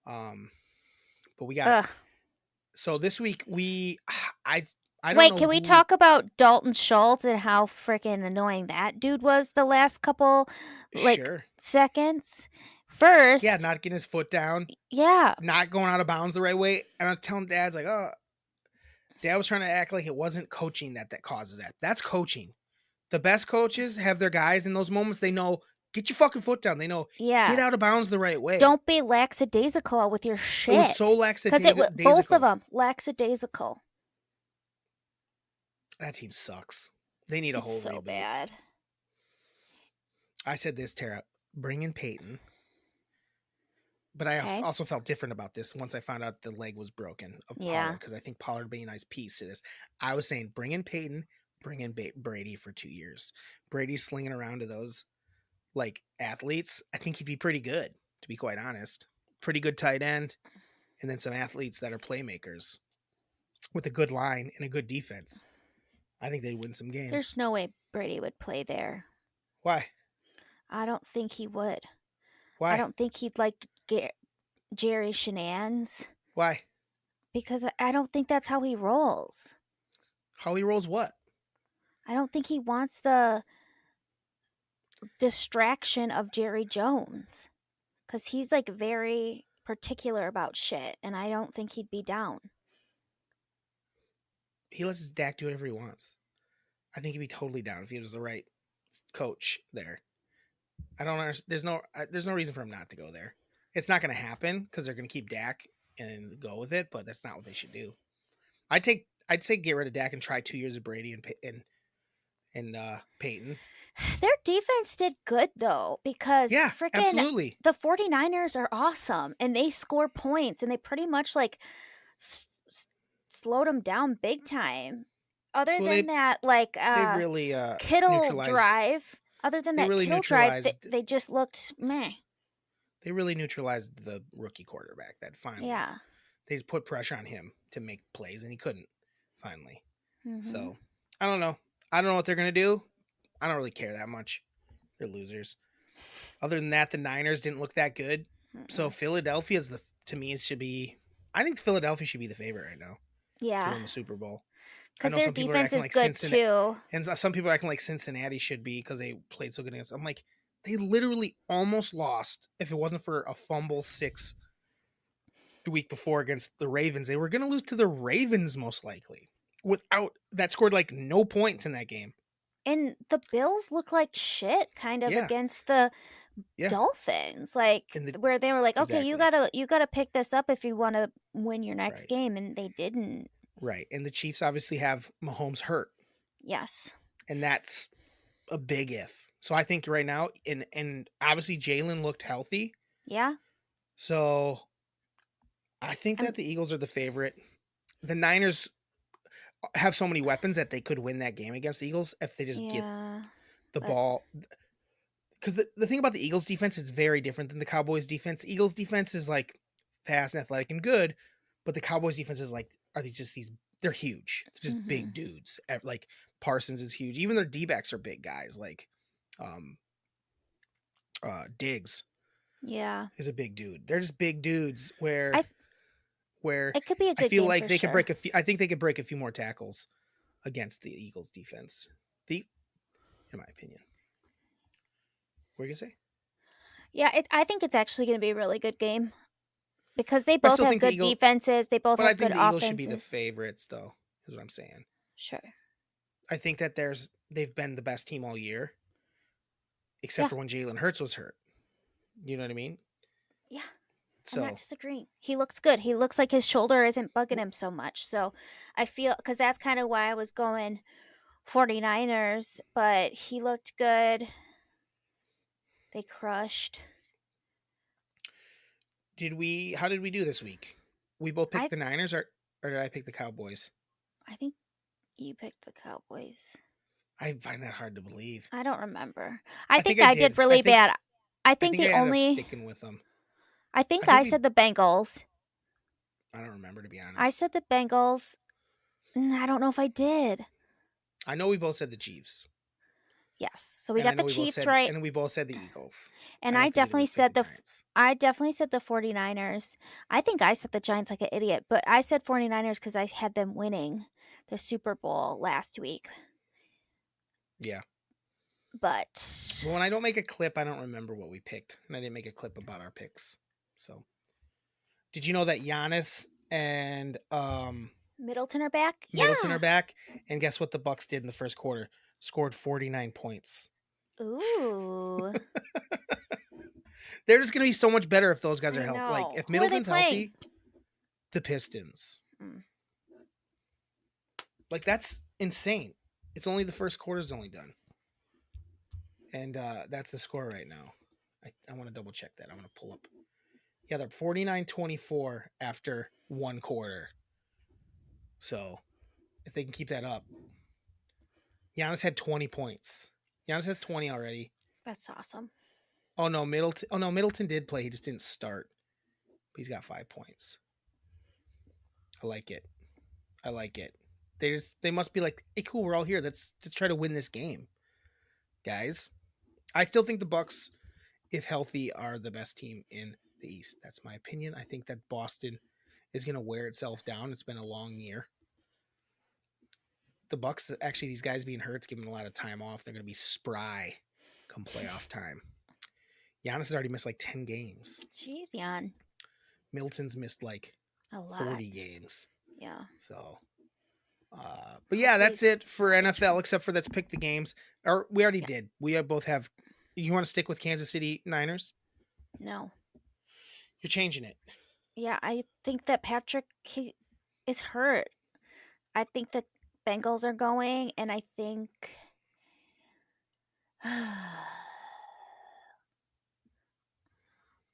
Speaker 1: But we got
Speaker 2: Ugh.
Speaker 1: so this week I don't
Speaker 2: Wait,
Speaker 1: know
Speaker 2: can we
Speaker 1: who-
Speaker 2: talk about Dalton Schultz and how freaking annoying that dude was the last couple like
Speaker 1: Sure.
Speaker 2: seconds? First,
Speaker 1: Yeah, not getting his foot down,
Speaker 2: yeah,
Speaker 1: not going out of bounds the right way. And I'm telling Dad's like, oh, Dad was trying to act like it wasn't coaching that causes that. That's coaching. The best coaches have their guys in those moments. They know, get your fucking foot down. They know,
Speaker 2: yeah.
Speaker 1: get out of bounds the right way.
Speaker 2: Don't be lackadaisical with your shit.
Speaker 1: It was so lackadaisical.
Speaker 2: Both of them lackadaisical.
Speaker 1: That team sucks. They need a whole
Speaker 2: so
Speaker 1: rebuild.
Speaker 2: bad.
Speaker 1: I said this, Tara, bring in Peyton. But I also felt different about this once I found out the leg was broken of Pollard, because I think Pollard would be a nice piece to this. I was saying, bring in Peyton, bring in Brady for 2 years. Brady's slinging around to those like athletes. I think he'd be pretty good, to be quite honest. Pretty good tight end, and then some athletes that are playmakers with a good line and a good defense. I think they'd win some games.
Speaker 2: There's no way Brady would play there.
Speaker 1: Why?
Speaker 2: I don't think he would.
Speaker 1: Why?
Speaker 2: I don't think he'd like Jerry Shenanigans.
Speaker 1: Why?
Speaker 2: Because I don't think that's how he rolls.
Speaker 1: How he rolls what?
Speaker 2: I don't think he wants the distraction of Jerry Jones. Because he's like very particular about shit, and I don't think he'd be down.
Speaker 1: He lets his Dak do whatever he wants. I think he'd be totally down if he was the right coach there. I don't understand. There's no reason for him not to go there. It's not going to happen because they're going to keep Dak and go with it, but that's not what they should do. I'd say get rid of Dak and try 2 years of Brady and Peyton.
Speaker 2: Their defense did good though, because
Speaker 1: absolutely.
Speaker 2: The 49ers are awesome and they score points and they pretty much like slowed them down big time. Other than that, like
Speaker 1: they really
Speaker 2: Kittle drive. Other than that
Speaker 1: really
Speaker 2: Kittle drive, they just looked meh.
Speaker 1: They really neutralized the rookie quarterback. That finally, they just put pressure on him to make plays, and he couldn't. Finally, So I don't know. I don't know what they're gonna do. I don't really care that much. They're losers. Other than that, the Niners didn't look that good. So Philadelphia's to me should be. I think Philadelphia should be the favorite right now.
Speaker 2: Yeah.
Speaker 1: To win the Super Bowl.
Speaker 2: Because their defense is good too.
Speaker 1: And some people are acting like Cincinnati should be because they played so good against. I'm like, they literally almost lost if it wasn't for a fumble 6 the week before against the Ravens. They were going to lose to the Ravens most likely that scored like no points in that game.
Speaker 2: And the Bills look like shit kind of against the Dolphins, like where they were like, okay, you gotta pick this up if you want to win your next game, and they didn't.
Speaker 1: Right, and the Chiefs obviously have Mahomes hurt.
Speaker 2: Yes,
Speaker 1: and that's a big if. So I think right now, and obviously Jalen looked healthy.
Speaker 2: Yeah.
Speaker 1: So I think that the Eagles are the favorite. The Niners have so many weapons that they could win that game against the Eagles if they just get the ball. Because the thing about the Eagles defense is very different than the Cowboys defense. Eagles defense is like fast and athletic and good, but the Cowboys defense is like, are these just these? They're huge, they're just
Speaker 2: Mm-hmm.
Speaker 1: big dudes. Like Parsons is huge. Even their D backs are big guys. Like, um, Diggs
Speaker 2: Yeah.
Speaker 1: is a big dude. They're just big dudes.
Speaker 2: I
Speaker 1: Where
Speaker 2: It could be a
Speaker 1: I
Speaker 2: good
Speaker 1: feel
Speaker 2: game
Speaker 1: like
Speaker 2: for
Speaker 1: they could
Speaker 2: sure.
Speaker 1: break a few. I think they could break a few more tackles against the Eagles defense. In my opinion, what are you gonna say?
Speaker 2: Yeah, I think it's actually going to be a really good game because they
Speaker 1: I
Speaker 2: both
Speaker 1: still
Speaker 2: have
Speaker 1: think the
Speaker 2: good
Speaker 1: Eagles,
Speaker 2: defenses. They both
Speaker 1: but I
Speaker 2: have good
Speaker 1: think the Eagles should be the
Speaker 2: offenses.
Speaker 1: favorites, though. Is what I'm saying.
Speaker 2: Sure.
Speaker 1: I think that they've been the best team all year, except
Speaker 2: Yeah.
Speaker 1: for when Jalen Hurts was hurt. You know what I mean?
Speaker 2: Yeah. I'm not
Speaker 1: So
Speaker 2: disagreeing. He looks good. He looks like his shoulder isn't bugging him so much. So I feel because that's kind of why I was going 49ers, but he looked good. They crushed.
Speaker 1: did we? How did we do this week? We both picked
Speaker 2: I
Speaker 1: the Niners, or did I pick the Cowboys?
Speaker 2: I think you picked the Cowboys.
Speaker 1: I find that hard to believe.
Speaker 2: I don't remember. I
Speaker 1: I think
Speaker 2: think
Speaker 1: I
Speaker 2: I did
Speaker 1: did. I
Speaker 2: really
Speaker 1: think
Speaker 2: bad. I
Speaker 1: I
Speaker 2: think
Speaker 1: think I
Speaker 2: the
Speaker 1: ended up
Speaker 2: only
Speaker 1: sticking with them.
Speaker 2: I
Speaker 1: I
Speaker 2: think
Speaker 1: think
Speaker 2: I
Speaker 1: we.
Speaker 2: said the Bengals.
Speaker 1: I don't remember, to be
Speaker 2: I
Speaker 1: honest.
Speaker 2: said the Bengals. I don't know if I did.
Speaker 1: I know we both said the Chiefs,
Speaker 2: Yes. So we
Speaker 1: and I
Speaker 2: got the
Speaker 1: know
Speaker 2: Chiefs right.
Speaker 1: we both said the Eagles.
Speaker 2: And
Speaker 1: I don't think either of us picked the Giants.
Speaker 2: I definitely said the 49ers. I think I said the Giants like an idiot, but I said 49ers cuz I had them winning the Super Bowl last week.
Speaker 1: Yeah.
Speaker 2: But
Speaker 1: Well, when I don't make a clip, I don't remember what we picked, and I didn't make a clip about our picks. So, did you know that Giannis and
Speaker 2: Middleton are back?
Speaker 1: Middleton
Speaker 2: Yeah.
Speaker 1: are back? And guess what the Bucks did in the first quarter? Scored 49 points.
Speaker 2: Ooh.
Speaker 1: They're just going to be so much better if those guys are
Speaker 2: I
Speaker 1: healthy. Like,
Speaker 2: know.
Speaker 1: if
Speaker 2: Who are they
Speaker 1: Middleton's
Speaker 2: playing?
Speaker 1: healthy, the Pistons.
Speaker 2: Mm.
Speaker 1: Like, that's insane. It's only the first quarter's only done. And that's the score right now. I want to double check that. I'm going to pull up. Yeah, they're 49-24 after one quarter. So, if they can keep that up. Giannis had 20 points. Giannis has 20 already.
Speaker 2: That's awesome.
Speaker 1: Oh no, Middleton did play. He just didn't start. But he's got 5 points. I like it. I like it. They must be like, hey, cool, we're all here. Let's try to win this game, guys. I still think the Bucks, if healthy, are the best team in the East. That's my opinion. I think that Boston is going to wear itself down. It's been a long year. The Bucks, actually, these guys being hurt, giving them a lot of time off. They're going to be spry come playoff time. Giannis has already missed like 10 games.
Speaker 2: Jeez, Jan.
Speaker 1: Middleton's missed like
Speaker 2: A lot.
Speaker 1: 40 games.
Speaker 2: Yeah.
Speaker 1: So, but yeah, that's it for
Speaker 2: not
Speaker 1: NFL,
Speaker 2: injured.
Speaker 1: except for let's pick the games. Or we already
Speaker 2: Yeah.
Speaker 1: did. We both have. You want to stick with Kansas City Niners?
Speaker 2: No.
Speaker 1: You're changing it.
Speaker 2: Yeah, I think that Patrick is hurt. I think the Bengals are going, and I think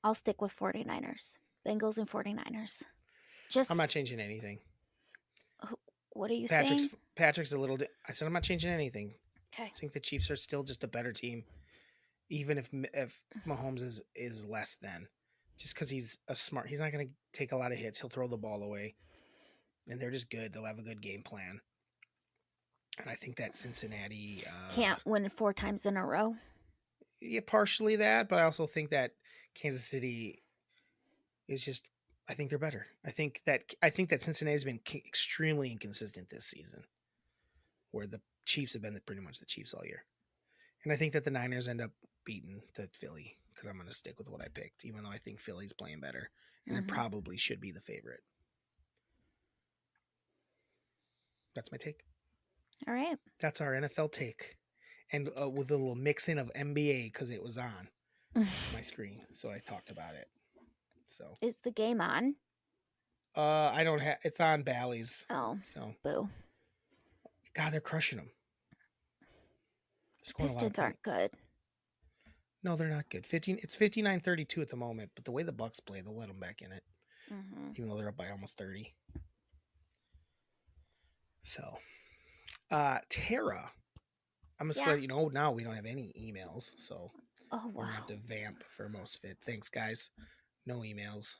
Speaker 2: I'll stick with 49ers. Bengals and 49ers. Just
Speaker 1: I'm not changing anything.
Speaker 2: what are you saying?
Speaker 1: Patrick's a little. I said I'm not changing anything.
Speaker 2: Okay.
Speaker 1: I think the Chiefs are still just a better team, even if Mahomes is less than. Just because he's he's not going to take a lot of hits. He'll throw the ball away, and they're just good. They'll have a good game plan. And I think that Cincinnati
Speaker 2: Can't win 4 times in a row.
Speaker 1: Yeah, partially that, but I also think that Kansas City is just. I think they're better. I think that Cincinnati's been extremely inconsistent this season, where the Chiefs have been pretty much the Chiefs all year, and I think that the Niners end up beating the Philly because I'm going to stick with what I picked, even though I think Philly's playing better, and it probably should be the favorite. That's my take.
Speaker 2: All right.
Speaker 1: That's our NFL take, and with a little mixing of NBA because it was on my screen, so I talked about it. So
Speaker 2: is the game on?
Speaker 1: I don't have. It's on Bally's.
Speaker 2: Oh,
Speaker 1: so
Speaker 2: boo.
Speaker 1: God, they're crushing them.
Speaker 2: The Pistons aren't good.
Speaker 1: No, they're not good. It's 59-32 at the moment, but the way the Bucks play, they'll let them back in it, even though they're up by almost 30. So, Tara, I'm just gonna let you know now we don't have any emails, so
Speaker 2: oh wow,
Speaker 1: we're gonna have to vamp for most of it. Thanks, guys. No emails.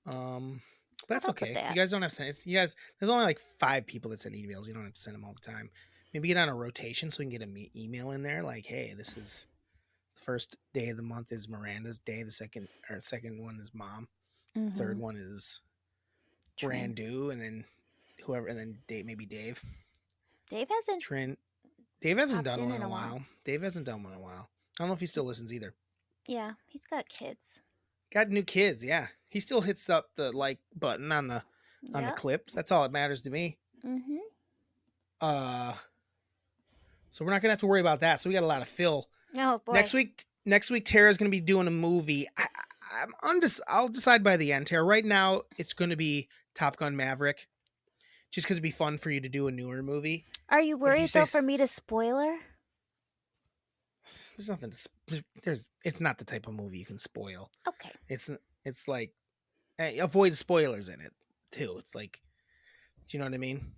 Speaker 1: That's
Speaker 2: help with
Speaker 1: okay. You
Speaker 2: that.
Speaker 1: guys don't have to send it. You guys, there's only like 5 people that send emails. You don't have to send them all the time. Maybe get on a rotation so we can get an email in there. Like, hey, this is the first day of the month is Miranda's day. The second one is Mom. Third
Speaker 2: Mm-hmm.
Speaker 1: one is
Speaker 2: Trin.
Speaker 1: Brandu, and then whoever, and then Dave, maybe Dave.
Speaker 2: Dave hasn't
Speaker 1: Trin. Dave hasn't
Speaker 2: popped
Speaker 1: done
Speaker 2: in
Speaker 1: one in
Speaker 2: in
Speaker 1: a
Speaker 2: a while.
Speaker 1: while. Dave hasn't done one in a while. I don't know if he still listens either.
Speaker 2: Yeah, he's got kids.
Speaker 1: Got new kids, yeah. He still hits up the like button on the
Speaker 2: Yep.
Speaker 1: clips. That's all that matters to me.
Speaker 2: Mm-hmm.
Speaker 1: Uh so we're not gonna have to worry about that. So we got a lot of fill.
Speaker 2: Oh boy.
Speaker 1: Next week Tara's gonna be doing a movie. I'll decide by the end, Tara. Right now it's gonna be Top Gun Maverick. Just because it'd be fun for you to do a newer movie.
Speaker 2: Are you
Speaker 1: But if you
Speaker 2: worried
Speaker 1: say
Speaker 2: though for me to spoiler?
Speaker 1: there's nothing to it's not the type of movie you can spoil.
Speaker 2: Okay.
Speaker 1: It's like avoid spoilers in it too. It's like, do you know what I mean?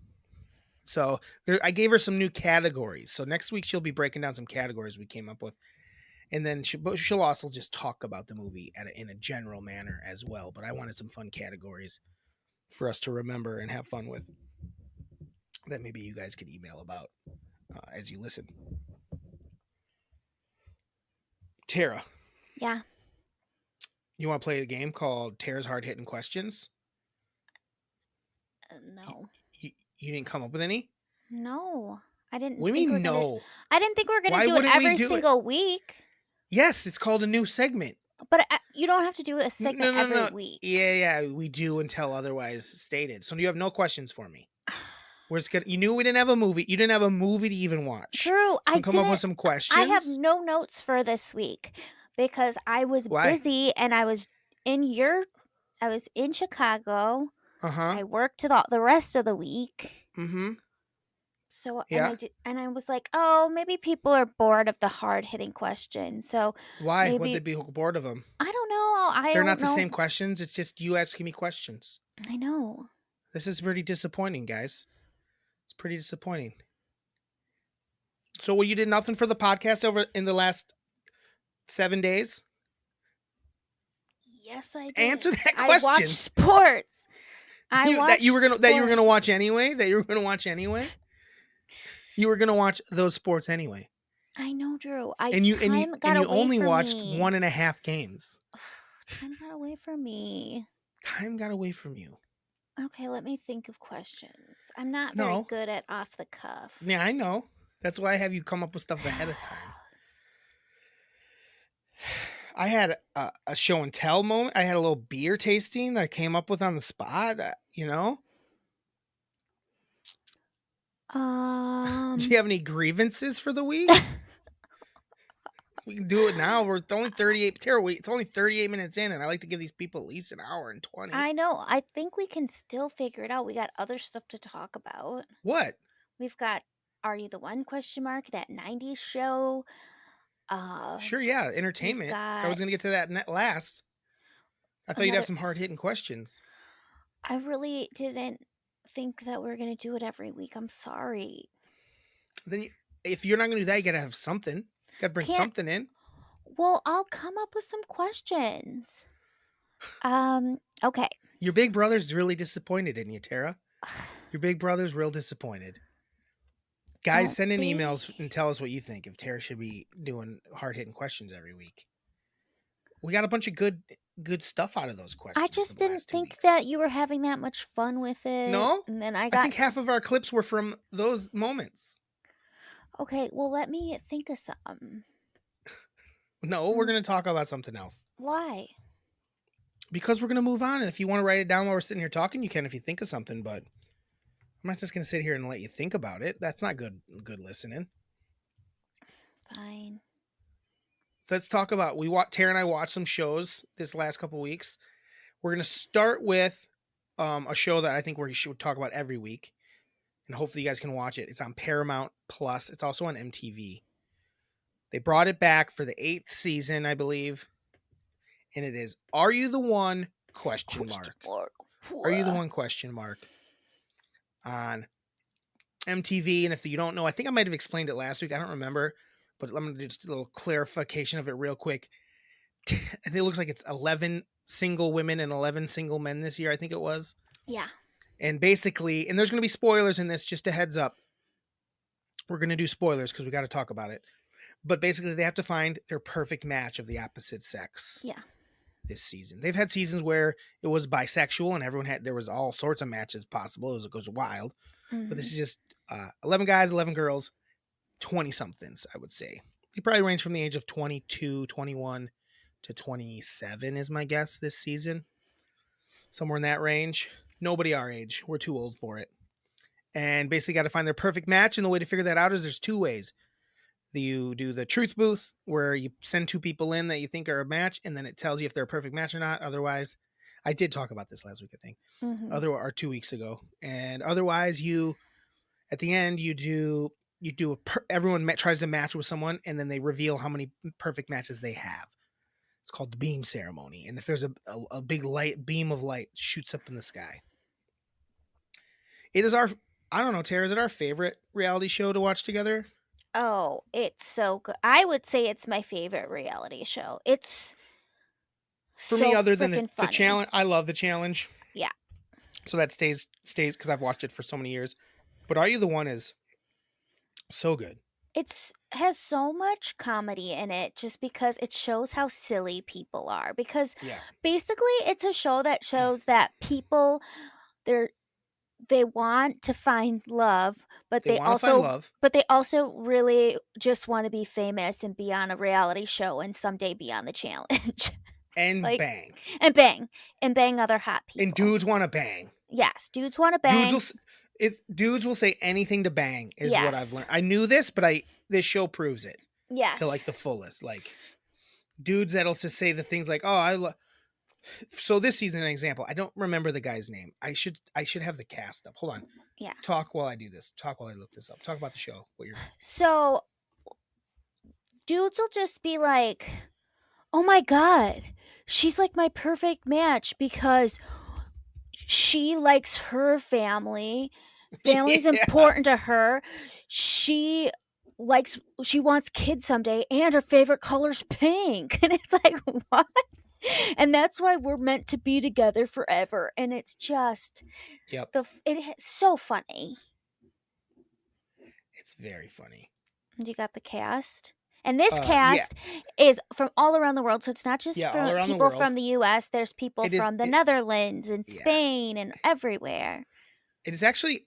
Speaker 1: So I gave her some new categories. So next week she'll be breaking down some categories we came up with, and then she'll also just talk about the movie in a general manner as well. But I wanted some fun categories for us to remember and have fun with that maybe you guys could email about as you listen. Tara,
Speaker 2: Yeah.
Speaker 1: you want to play a game called Tara's Hard Hitting Questions?
Speaker 2: No.
Speaker 1: You didn't come up with any?
Speaker 2: No. I didn't
Speaker 1: What do
Speaker 2: think
Speaker 1: you
Speaker 2: we're
Speaker 1: mean
Speaker 2: gonna
Speaker 1: no?
Speaker 2: I didn't think we were gonna
Speaker 1: Why
Speaker 2: do it
Speaker 1: wouldn't we
Speaker 2: every
Speaker 1: do it?
Speaker 2: single week.
Speaker 1: Yes, it's called a new segment.
Speaker 2: But you don't have to do a segment every
Speaker 1: No.
Speaker 2: week.
Speaker 1: Yeah, we do until otherwise stated. So you have no questions for me. We're just gonna. You knew we didn't have a movie. You didn't have a movie to even watch.
Speaker 2: True. I
Speaker 1: Come up with
Speaker 2: didn't.
Speaker 1: some questions.
Speaker 2: I have no notes for this week because I was
Speaker 1: Why?
Speaker 2: busy and I was in Chicago.
Speaker 1: Uh-huh.
Speaker 2: I worked the rest of the week.
Speaker 1: Mm-hmm.
Speaker 2: So
Speaker 1: Yeah.
Speaker 2: and I was like, oh, maybe people are bored of the hard hitting questions. So
Speaker 1: Why? Would
Speaker 2: maybe
Speaker 1: they be bored of them?
Speaker 2: I don't know.
Speaker 1: They're
Speaker 2: don't
Speaker 1: not the
Speaker 2: know.
Speaker 1: same questions. It's just you asking me questions.
Speaker 2: I know.
Speaker 1: This is pretty disappointing, guys. It's pretty disappointing. So, you did nothing for the podcast over in the last 7 days?
Speaker 2: Yes, I did.
Speaker 1: Answer that
Speaker 2: I
Speaker 1: question.
Speaker 2: watched sports.
Speaker 1: That you were gonna watch anyway. That you were gonna watch anyway. You were gonna watch those sports anyway.
Speaker 2: I know, Drew.
Speaker 1: And you only watched
Speaker 2: me.
Speaker 1: 1.5 games.
Speaker 2: Time got away from me.
Speaker 1: Time got away from you.
Speaker 2: Okay, let me think of questions. I'm not very good at off the cuff.
Speaker 1: Yeah, I know. That's why I have you come up with stuff ahead of time. I had a show and tell moment. I had a little beer tasting that I came up with on the spot. You know. Do you have any grievances for the week? We can do it now. We're only 38. It's only 38 minutes in, and I like to give these people at least an hour and 20.
Speaker 2: I know. I think we can still figure it out. We got other stuff to talk about.
Speaker 1: What?
Speaker 2: We've got Are You the One? ? That 90s show.
Speaker 1: Sure, yeah, entertainment. I was going to get to that last. I thought you'd have some hard-hitting questions.
Speaker 2: I really didn't think that we were going to do it every week. I'm sorry.
Speaker 1: Then if you're not going to do that, you got to have something. You got to bring something in.
Speaker 2: Well, I'll come up with some questions. Okay.
Speaker 1: Your big brother's really disappointed in you, Tara. Your big brother's real disappointed. Guys, send in emails and tell us what you think if Tara should be doing hard-hitting questions every week. We got a bunch of good stuff out of those questions.
Speaker 2: I just didn't think that you were having that much fun with it.
Speaker 1: No?
Speaker 2: And then I
Speaker 1: think half of our clips were from those moments.
Speaker 2: Okay, well, let me think of some.
Speaker 1: No, we're going to talk about something else.
Speaker 2: Why?
Speaker 1: Because we're going to move on. And if you want to write it down while we're sitting here talking, you can if you think of something. But I'm not just going to sit here and let you think about it. That's not good listening.
Speaker 2: Fine.
Speaker 1: So let's talk about, Tara and I watched some shows this last couple weeks. We're going to start with a show that I think we should talk about every week. And hopefully you guys can watch it. It's on Paramount Plus. It's also on MTV. They brought it back for the 8th season, I believe. And it is Are You the One? ? Are You the One ? On MTV. And if you don't know, I think I might have explained it last week. I don't remember. But I'm going to do just a little clarification of it real quick. I think it looks like it's 11 single women and 11 single men this year. I think it was.
Speaker 2: Yeah.
Speaker 1: And basically, and there's going to be spoilers in this, just a heads up. We're going to do spoilers because we got to talk about it. But basically, they have to find their perfect match of the opposite sex.
Speaker 2: Yeah.
Speaker 1: This season, they've had seasons where it was bisexual and there was all sorts of matches possible. It goes wild. But this is just 11 guys, 11 girls, 20 somethings, I would say. They probably range from the age of 22, 21 to 27 is my guess this season. Somewhere in that range. Nobody our age. We're too old for it. And basically got to find their perfect match. And the way to figure that out is there's two ways. You do the truth booth where you send two people in that you think are a match, and then it tells you if they're a perfect match or not. Otherwise, I did talk about this last week, I think, or 2 weeks ago. And otherwise, at the end everyone tries to match with someone, and then they reveal how many perfect matches they have. It's called the beam ceremony, and if there's a big beam of light shoots up in the sky, it is our. I don't know, Tara. Is it our favorite reality show to watch together?
Speaker 2: Oh, it's so good. I would say it's my favorite reality show. It's
Speaker 1: for
Speaker 2: so
Speaker 1: me, other than
Speaker 2: freaking funny.
Speaker 1: The challenge. I love the challenge.
Speaker 2: Yeah.
Speaker 1: So that stays because I've watched it for so many years. But Are You the One is so good.
Speaker 2: It's has so much comedy in it just because it shows how silly people are. Because basically it's a show that shows that people they want to find love, but they also really just want to be famous and be on a reality show and someday be on the challenge.
Speaker 1: And bang.
Speaker 2: And bang. And bang other hot people.
Speaker 1: And dudes want to bang.
Speaker 2: Yes, dudes want to bang.
Speaker 1: Dudes will say anything to bang is what I've learned. I knew this, but this show proves it.
Speaker 2: Yes.
Speaker 1: To like the fullest. Like dudes that'll just say the things like, "Oh, so this season, an example. I don't remember the guy's name. I should have the cast up. Hold on.
Speaker 2: Yeah.
Speaker 1: Talk while I do this. Talk while I look this up. Talk about the show.
Speaker 2: So dudes will just be like, "Oh my god, she's like my perfect match because she likes her family. Family's important to her. She wants kids someday, and her favorite color's pink." And it's like, what? And that's why we're meant to be together forever. And it's just it's so funny.
Speaker 1: It's very funny.
Speaker 2: And you got the cast. And this cast is from all around the world. So it's not just from people from the US. There's people from the Netherlands and Spain and everywhere.
Speaker 1: It's actually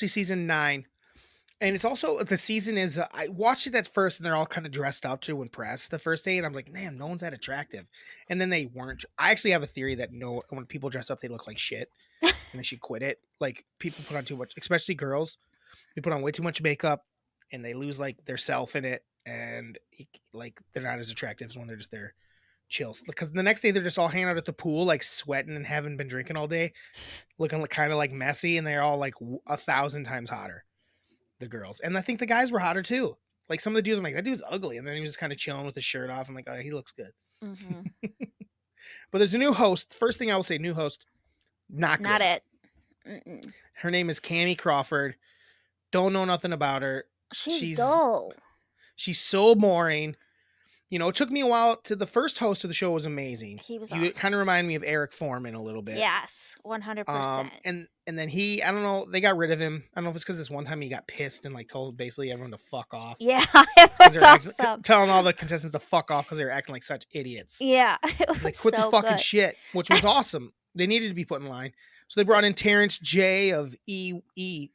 Speaker 1: season 9. And it's also, the season is, I watched it at first and they're all kind of dressed up to impress the first day. And I'm like, man, no one's that attractive. And then they weren't. I actually have a theory that when people dress up, they look like shit and they should quit it. Like people put on too much, especially girls. They put on way too much makeup and they lose like their self in it. And like, they're not as attractive as when they're just there chills. Because the next day they're just all hanging out at the pool, like sweating and haven't been drinking all day, looking kind of like messy. And they're all like 1,000 times hotter. The girls. And I think the guys were hotter too. Like some of the dudes, I'm like, that dude's ugly. And then he was just kind of chilling with his shirt off. I'm like, oh, he looks good.
Speaker 2: Mm-hmm.
Speaker 1: But there's a new host. First thing I will say, new host. Not good.
Speaker 2: Not it. Mm-mm.
Speaker 1: Her name is Cammie Crawford. Don't know nothing about her.
Speaker 2: She's dull.
Speaker 1: She's so boring. You know, it took me a while the first host of the show was amazing.
Speaker 2: He was awesome.
Speaker 1: Kind of reminded me of Eric Foreman a little bit.
Speaker 2: Yes, 100%.
Speaker 1: And then I don't know, they got rid of him. I don't know if it's because this one time he got pissed and like told basically everyone to fuck off.
Speaker 2: Yeah, it was awesome.
Speaker 1: Telling all the contestants to fuck off because they were acting like such idiots.
Speaker 2: Yeah, it was
Speaker 1: like, quit the fucking shit, which was awesome. They needed to be put in line. So they brought in Terrence J of E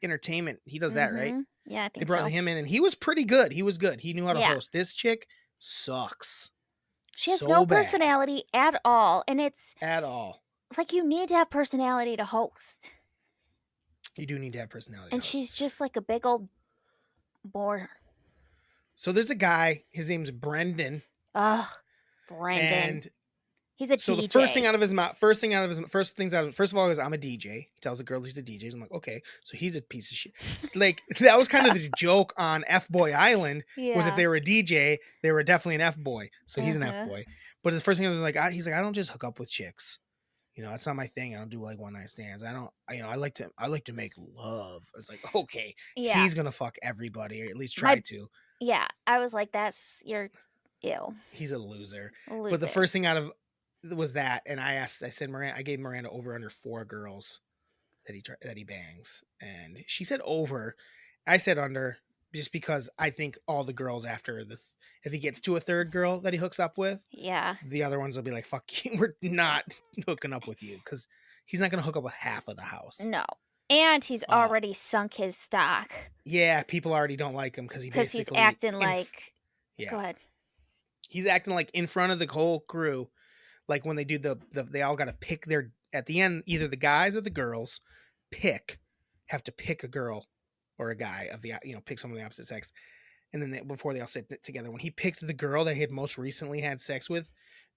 Speaker 1: Entertainment. He does that, right?
Speaker 2: Yeah, I think so.
Speaker 1: They brought him in and he was pretty good. He was good. He knew how to host. This chick sucks.
Speaker 2: She has no personality at all. And it's...
Speaker 1: At all.
Speaker 2: Like, you need to have personality to host.
Speaker 1: You do need to have personality.
Speaker 2: And she's just like a big old bore.
Speaker 1: So there's a guy. His name's Brendan.
Speaker 2: Ugh, Brendan. And he's a DJ.
Speaker 1: So the first things out of his mouth, first of all, is I'm a DJ. He tells the girls he's a DJ. I'm like, okay, so he's a piece of shit. Like, that was kind of the joke on F-Boy Island, was if they were a DJ, they were definitely an F-boy. So he's an F-boy. But the first thing was like, he's like, I don't just hook up with chicks. You know, that's not my thing. I don't do like one night stands. I like to make love. It's like, okay, he's gonna fuck everybody, or at least try to.
Speaker 2: Yeah, I was like, that's your Ew.
Speaker 1: He's a loser. But the
Speaker 2: Loser.
Speaker 1: first thing out of was that, and I said Miranda, I gave Miranda over under 4 girls that he bangs, and she said over. I said under, just because I think all the girls after this, if he gets to a third girl that he hooks up with,
Speaker 2: Yeah.
Speaker 1: the other ones will be like, fuck you, we're not hooking up with you, because he's not gonna hook up with half of the house.
Speaker 2: No. And he's already sunk his stock.
Speaker 1: Yeah, people already don't like him because
Speaker 2: he's acting like.
Speaker 1: Yeah.
Speaker 2: Go ahead.
Speaker 1: He's acting like in front of the whole crew, like when they do they all got to pick their, at the end, either the guys or the girls have to pick a girl or a guy of the, pick someone of the opposite sex, and then before they all sit together. When he picked the girl that he had most recently had sex with,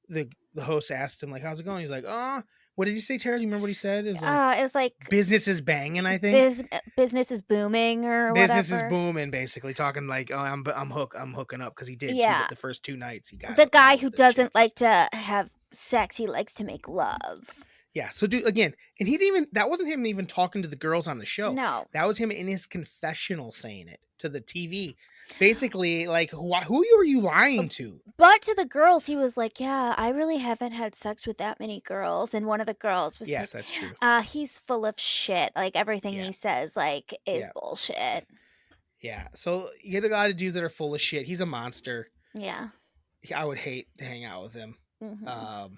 Speaker 1: the host asked him like, "How's it going?" He's like, "Oh, what did you say, Tara? Do you remember what he said?" It was like business is banging. I think
Speaker 2: business is booming or
Speaker 1: business
Speaker 2: whatever.
Speaker 1: is booming, basically talking like, "Oh, I'm hooking up," because he did.
Speaker 2: Yeah,
Speaker 1: the first 2 nights he got
Speaker 2: the guy who doesn't like to have sex, he likes to make love.
Speaker 1: Yeah. So again, and he didn't even, that wasn't him even talking to the girls on the show.
Speaker 2: No,
Speaker 1: that was him in his confessional saying it to the TV. Basically, like, who are you lying to?
Speaker 2: But to the girls, he was like, "Yeah, I really haven't had sex with that many girls." And one of the girls was
Speaker 1: yes, that's true.
Speaker 2: He's full of shit. Like everything he says, like, is bullshit.
Speaker 1: Yeah. So you get a lot of dudes that are full of shit. He's a monster.
Speaker 2: Yeah.
Speaker 1: I would hate to hang out with him.
Speaker 2: Mm-hmm.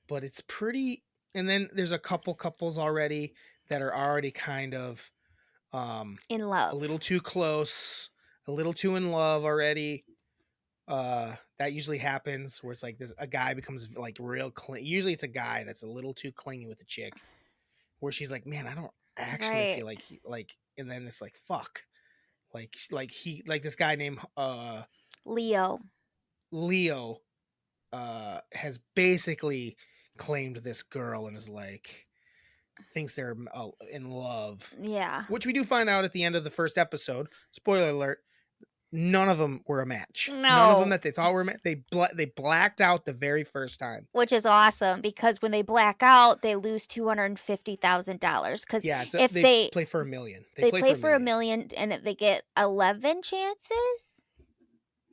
Speaker 1: But it's pretty. And then there's a couple couples already that are already kind of
Speaker 2: in love,
Speaker 1: a little too close, a little too in love already. That usually happens where it's like a guy becomes like real usually it's a guy that's a little too clingy with a chick, where she's like, man, I don't actually feel like and then it's like, fuck, like this guy named Leo has basically claimed this girl and is like, thinks they're in love.
Speaker 2: Yeah.
Speaker 1: Which we do find out at the end of the first episode. Spoiler alert. None of them were a match.
Speaker 2: No.
Speaker 1: None of them that they thought were a match. They blacked out the very first time.
Speaker 2: Which is awesome, because when they black out, they lose $250,000. Because if they
Speaker 1: play for $1 million.
Speaker 2: They play for $1 million, and they get 11 chances?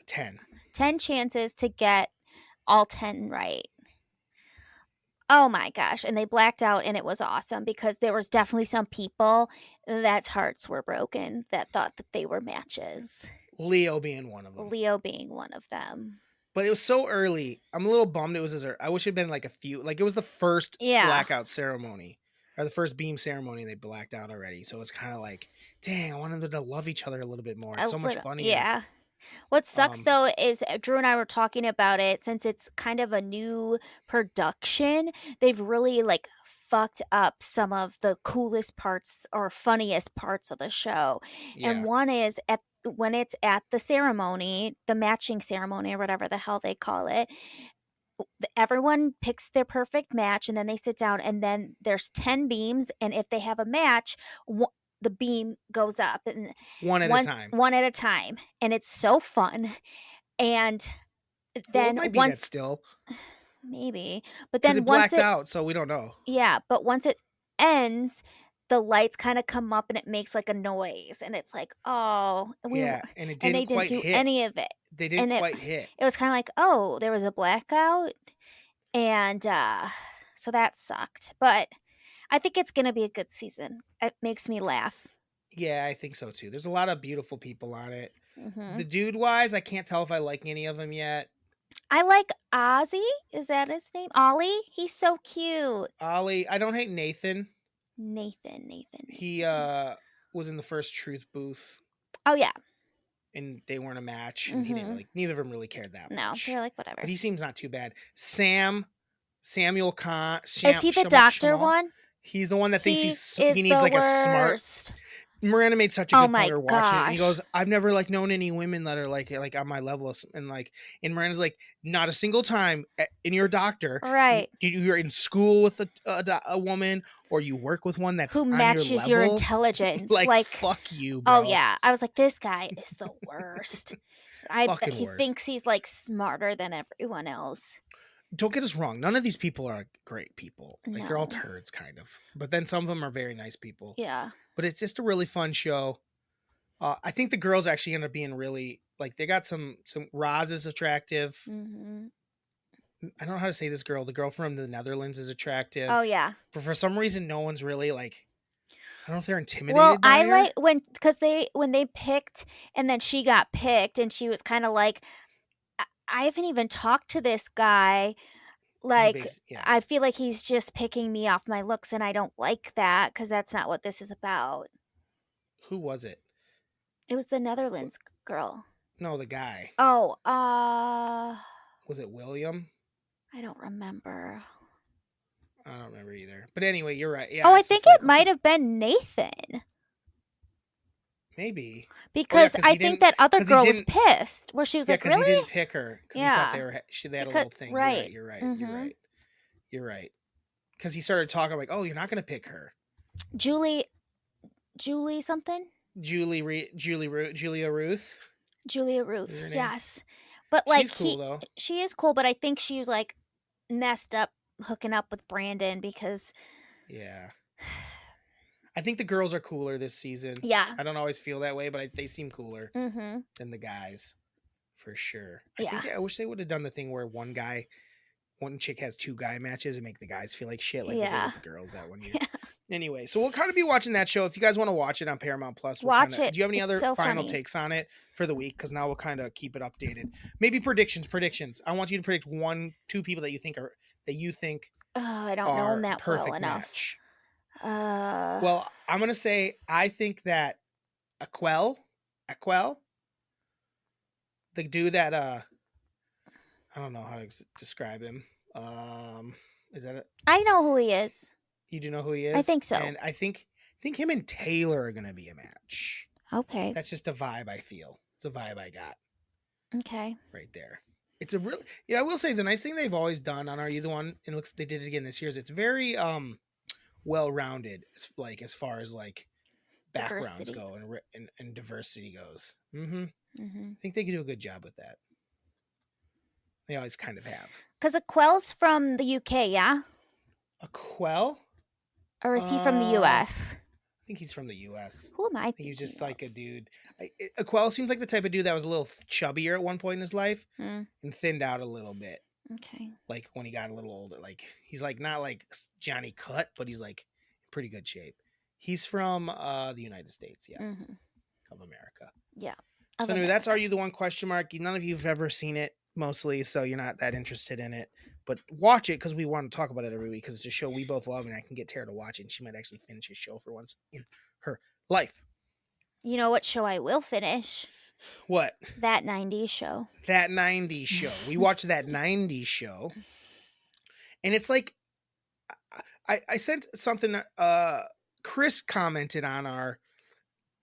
Speaker 1: 10.
Speaker 2: 10 chances to get all 10 right. Oh my gosh. And they blacked out, and it was awesome, because there was definitely some people that's hearts were broken that thought that they were matches.
Speaker 1: Leo being one of
Speaker 2: them.
Speaker 1: But it was so early. I'm a little bummed it was as early. I wish it had been like a few. Like, it was the first blackout ceremony. Or the first beam ceremony, and they blacked out already. So it's kind of like, dang, I wanted them to love each other a little bit more. It's so much funnier.
Speaker 2: Yeah. What sucks, though, is Drew and I were talking about it, since it's kind of a new production, they've really, like, fucked up some of the coolest parts or funniest parts of the show. Yeah. And one is when it's at the ceremony, the matching ceremony, or whatever the hell they call it, everyone picks their perfect match, and then they sit down, and then there's 10 beams, and if they have a match, the beam goes up, and one at a time, and it's so fun. And then
Speaker 1: it might be that still,
Speaker 2: maybe, but then
Speaker 1: it blacked out, so we don't know.
Speaker 2: Yeah, but once it ends, the lights kind of come up, and it makes like a noise, and it's like, oh,
Speaker 1: and they didn't do
Speaker 2: any of it.
Speaker 1: They didn't quite hit.
Speaker 2: It was kind of like, oh, there was a blackout, and so that sucked. But I think it's gonna be a good season. It makes me laugh.
Speaker 1: Yeah, I think so too. There's a lot of beautiful people on it. Mm-hmm. The dude wise, I can't tell if I like any of them yet.
Speaker 2: I like Ozzy. Is that his name? Ollie? He's so cute.
Speaker 1: Ollie. I don't hate Nathan.
Speaker 2: Nathan.
Speaker 1: He was in the first Truth booth.
Speaker 2: Oh yeah.
Speaker 1: And they weren't a match, and he didn't neither of them really cared that much.
Speaker 2: No, they're like, whatever.
Speaker 1: But he seems not too bad. Samuel Khan.
Speaker 2: Is he the doctor one?
Speaker 1: He's the one that thinks he needs like a smart. Miranda made such a good point. Watching it. And he goes, I've never like known any women that are like on my level, and Miranda's like, not a single time in your doctor,
Speaker 2: right?
Speaker 1: You're in school with a woman, or you work with one that's
Speaker 2: who matches your intelligence.
Speaker 1: like fuck you, bro.
Speaker 2: Oh yeah, I was like, this guy is the worst. He thinks he's like smarter than everyone else.
Speaker 1: Don't get us wrong. None of these people are great people. Like, they're all turds, kind of. But then some of them are very nice people.
Speaker 2: Yeah.
Speaker 1: But it's just a really fun show. I think the girls actually end up being really like they got some. Roz is attractive.
Speaker 2: Mhm.
Speaker 1: I don't know how to say this girl. The girl from the Netherlands is
Speaker 2: Oh,
Speaker 1: attractive,
Speaker 2: yeah.
Speaker 1: but for some reason, no one's really like. I don't know if they're
Speaker 2: Well,
Speaker 1: intimidated
Speaker 2: I
Speaker 1: by
Speaker 2: like
Speaker 1: her.
Speaker 2: because when they picked and then she got picked and she was kinda like, I haven't even talked to this guy,
Speaker 1: He
Speaker 2: like,
Speaker 1: basically, yeah.
Speaker 2: I feel like he's just picking me off my looks, and I don't like that because that's not what this is about."
Speaker 1: Who was it?
Speaker 2: It was the Netherlands girl.
Speaker 1: No, the guy.
Speaker 2: Oh,
Speaker 1: Was it William?
Speaker 2: I don't remember.
Speaker 1: I don't remember either. But anyway, you're right.
Speaker 2: Oh,
Speaker 1: Yeah,
Speaker 2: I
Speaker 1: it's
Speaker 2: think
Speaker 1: just
Speaker 2: it
Speaker 1: like
Speaker 2: might
Speaker 1: okay,
Speaker 2: have been Nathan
Speaker 1: maybe. Oh yeah,
Speaker 2: because I think that other
Speaker 1: because he
Speaker 2: girl was
Speaker 1: didn't,
Speaker 2: pissed where she was
Speaker 1: yeah,
Speaker 2: like,
Speaker 1: because he
Speaker 2: "Really?"
Speaker 1: didn't pick her because he thought
Speaker 2: Yeah,
Speaker 1: they had a
Speaker 2: because
Speaker 1: little thing. You're right.
Speaker 2: right.
Speaker 1: You're right. You're
Speaker 2: Mhm.
Speaker 1: right. You're right. Because he started talking like, oh, you're not gonna pick her,
Speaker 2: Julie Julie something?
Speaker 1: Julia Ruth
Speaker 2: Julia
Speaker 1: is
Speaker 2: Ruth,
Speaker 1: her name.
Speaker 2: yes. But,
Speaker 1: She's
Speaker 2: like,
Speaker 1: cool though.
Speaker 2: she is cool, but I think she was, like, messed up hooking up with Brandon because
Speaker 1: Yeah, I think the girls are cooler this season.
Speaker 2: yeah.
Speaker 1: I don't always feel that way, but they seem cooler
Speaker 2: Mhm.
Speaker 1: than the guys for sure.
Speaker 2: Yeah.
Speaker 1: I wish they would have done the thing where one chick has two guy matches and make the guys feel like shit, like they did
Speaker 2: Yeah.
Speaker 1: with the girls that one year. Anyway, so we'll kind of be watching that show. If you guys want to watch it on Paramount Plus, we'll kind
Speaker 2: Watch
Speaker 1: of.
Speaker 2: it.
Speaker 1: Do you have any
Speaker 2: It's
Speaker 1: other
Speaker 2: so
Speaker 1: final
Speaker 2: funny.
Speaker 1: takes on it for the week? Because now we'll kind of keep it updated. Maybe predictions. I want you to predict two people that you think
Speaker 2: Oh, I don't know him
Speaker 1: are
Speaker 2: that well
Speaker 1: perfect
Speaker 2: enough.
Speaker 1: match.
Speaker 2: Uh,
Speaker 1: Well, I'm gonna say I think that Aquel, the dude that I don't know how to describe him. Is that it?
Speaker 2: I know who he is.
Speaker 1: You do know who he
Speaker 2: I
Speaker 1: is,
Speaker 2: think so.
Speaker 1: and I think him and Taylor are gonna be a match.
Speaker 2: Okay.
Speaker 1: That's just a vibe I feel. It's a vibe I got
Speaker 2: Okay.
Speaker 1: right there. It's a really, yeah. I will say the nice thing they've always done on Are You the One, and it looks they did it again this year. Is it's very well rounded, as far as like backgrounds
Speaker 2: Diversity.
Speaker 1: go and diversity goes. Mm-hmm.
Speaker 2: Mhm.
Speaker 1: I think they could do a good job with that. They always kind of have.
Speaker 2: Cuz Aquel's from the UK, yeah?
Speaker 1: Aquel?
Speaker 2: Or is he from the
Speaker 1: I
Speaker 2: US?
Speaker 1: think he's from the U.S.
Speaker 2: Who am I
Speaker 1: I think he's
Speaker 2: thinking
Speaker 1: just like a
Speaker 2: of?
Speaker 1: dude. Aquel seems like the type of dude that was a little chubbier at one point in his life
Speaker 2: Hmm.
Speaker 1: and thinned out a little bit.
Speaker 2: Okay.
Speaker 1: Like when he got a little older, like he's like not like Johnny Cut, but he's like in pretty good shape. He's from the United States, yeah,
Speaker 2: Mhm.
Speaker 1: of America.
Speaker 2: Yeah.
Speaker 1: So
Speaker 2: Of
Speaker 1: anyway, that's
Speaker 2: America.
Speaker 1: Are You the One question mark. None of you have ever seen it, mostly, so you're not that interested in it. But watch it because we want to talk about it every week because it's a show we both love, and I can get Tara to watch it, and she might actually finish a show for once in her life.
Speaker 2: You know what show I will finish?
Speaker 1: What?
Speaker 2: That 90s show.
Speaker 1: That 90s show. We watched that 90s show, and it's like I sent something. Chris commented on our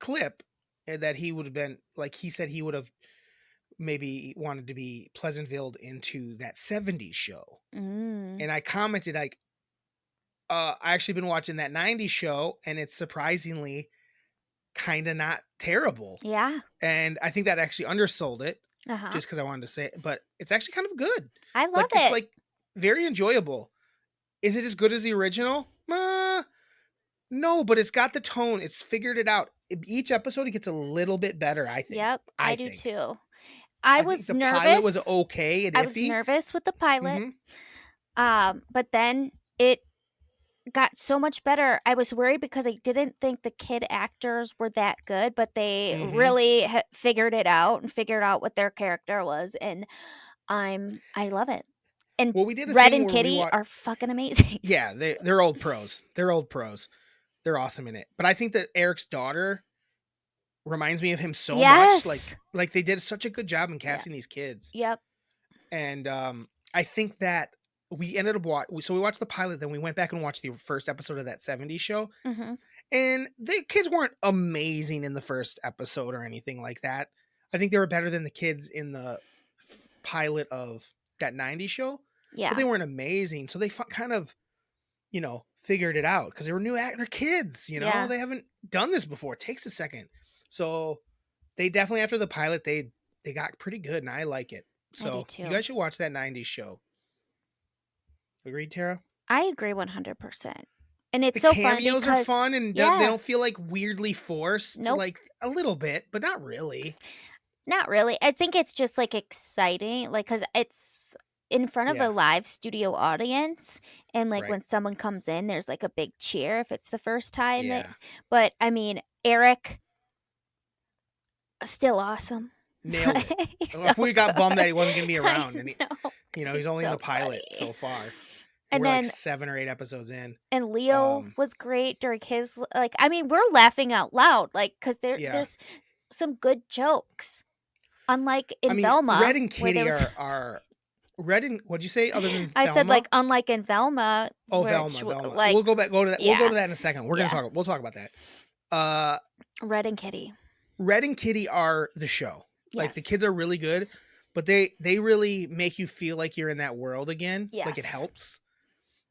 Speaker 1: clip that he would have been like he said he would have maybe wanted to be Pleasantville into that 70s show.
Speaker 2: Mm.
Speaker 1: And I commented like I actually been watching that 90s show and it's surprisingly kind of not terrible.
Speaker 2: Yeah.
Speaker 1: And I think that actually undersold it
Speaker 2: Uh-huh.
Speaker 1: just because I wanted to say it, but it's actually kind of good.
Speaker 2: I love
Speaker 1: Like
Speaker 2: it.
Speaker 1: it's like very enjoyable. Is it as good as the original? No, but it's got the tone. It's figured it out. Each episode it gets a little bit better, I think.
Speaker 2: Yep, I do
Speaker 1: think.
Speaker 2: too. I
Speaker 1: I think
Speaker 2: was
Speaker 1: the pilot was
Speaker 2: nervous.
Speaker 1: okay and
Speaker 2: I was
Speaker 1: iffy.
Speaker 2: nervous with the pilot.
Speaker 1: Mhm.
Speaker 2: But then it got so much better. I was worried because I didn't think the kid actors were that good, but they
Speaker 1: Mhm.
Speaker 2: really figured it out and figured out what their character was, and I love it. And
Speaker 1: Well, we did a
Speaker 2: Red
Speaker 1: thing
Speaker 2: and
Speaker 1: where we
Speaker 2: Kitty
Speaker 1: watched.
Speaker 2: are fucking amazing.
Speaker 1: Yeah, they're old pros. They're old pros. They're awesome in it. But I think that Eric's daughter reminds me of him so much.
Speaker 2: Yes.
Speaker 1: Like they did such a good job in
Speaker 2: Yeah.
Speaker 1: casting these kids.
Speaker 2: Yep.
Speaker 1: And I think that we ended up so we watched the pilot, then we went back and watched the first episode of that 70s show.
Speaker 2: Mhm.
Speaker 1: And the kids weren't amazing in the first episode or anything like that. I think they were better than the kids in the pilot of that 90s show, but
Speaker 2: Yeah.
Speaker 1: they weren't amazing. So they kind of, figured it out because they were they're kids,
Speaker 2: Yeah.
Speaker 1: they haven't done this before. It takes a second. So they definitely, after the pilot, they got pretty good and I like it.
Speaker 2: I do
Speaker 1: So
Speaker 2: too.
Speaker 1: you guys should watch that 90s show. Agreed, Tara?
Speaker 2: I agree 100%. And it's
Speaker 1: The
Speaker 2: so fun
Speaker 1: cameos are
Speaker 2: because
Speaker 1: fun and they
Speaker 2: yeah,
Speaker 1: don't feel like weirdly forced,
Speaker 2: nope,
Speaker 1: like a little bit, but not really.
Speaker 2: not really. I think it's just like exciting, like because it's in front of a
Speaker 1: Yeah,
Speaker 2: live studio audience, and like
Speaker 1: right.
Speaker 2: when someone comes in, there's like a big cheer if it's the first time that.
Speaker 1: Yeah,
Speaker 2: But I mean, Eric still awesome.
Speaker 1: nailed it.
Speaker 2: He's so
Speaker 1: We got bummed that he wasn't gonna be
Speaker 2: I
Speaker 1: around, and
Speaker 2: know because
Speaker 1: he's
Speaker 2: he's
Speaker 1: only in the
Speaker 2: so
Speaker 1: pilot
Speaker 2: funny.
Speaker 1: so far.
Speaker 2: And
Speaker 1: We're like
Speaker 2: then
Speaker 1: 7 or 8 episodes in.
Speaker 2: Leo
Speaker 1: Um,
Speaker 2: was great during his like. I mean, we're laughing out loud like because
Speaker 1: yeah.
Speaker 2: there's some good jokes. Unlike
Speaker 1: I
Speaker 2: in
Speaker 1: mean, Red
Speaker 2: Velma,
Speaker 1: and
Speaker 2: where there
Speaker 1: Kitty
Speaker 2: was
Speaker 1: are Red and what'd you say other than
Speaker 2: I said, like,
Speaker 1: Thelma?
Speaker 2: unlike in Velma,
Speaker 1: Oh,
Speaker 2: which
Speaker 1: Velma,
Speaker 2: w
Speaker 1: Velma.
Speaker 2: like
Speaker 1: Go to that. We'll go
Speaker 2: yeah,
Speaker 1: to that in a second.
Speaker 2: yeah.
Speaker 1: We'll talk about that. Uh,
Speaker 2: Red and Kitty.
Speaker 1: Red and Kitty are the show. Like the
Speaker 2: Yes.
Speaker 1: kids are really good, but they really make you feel like you're in that world again. Like it
Speaker 2: Yes.
Speaker 1: helps.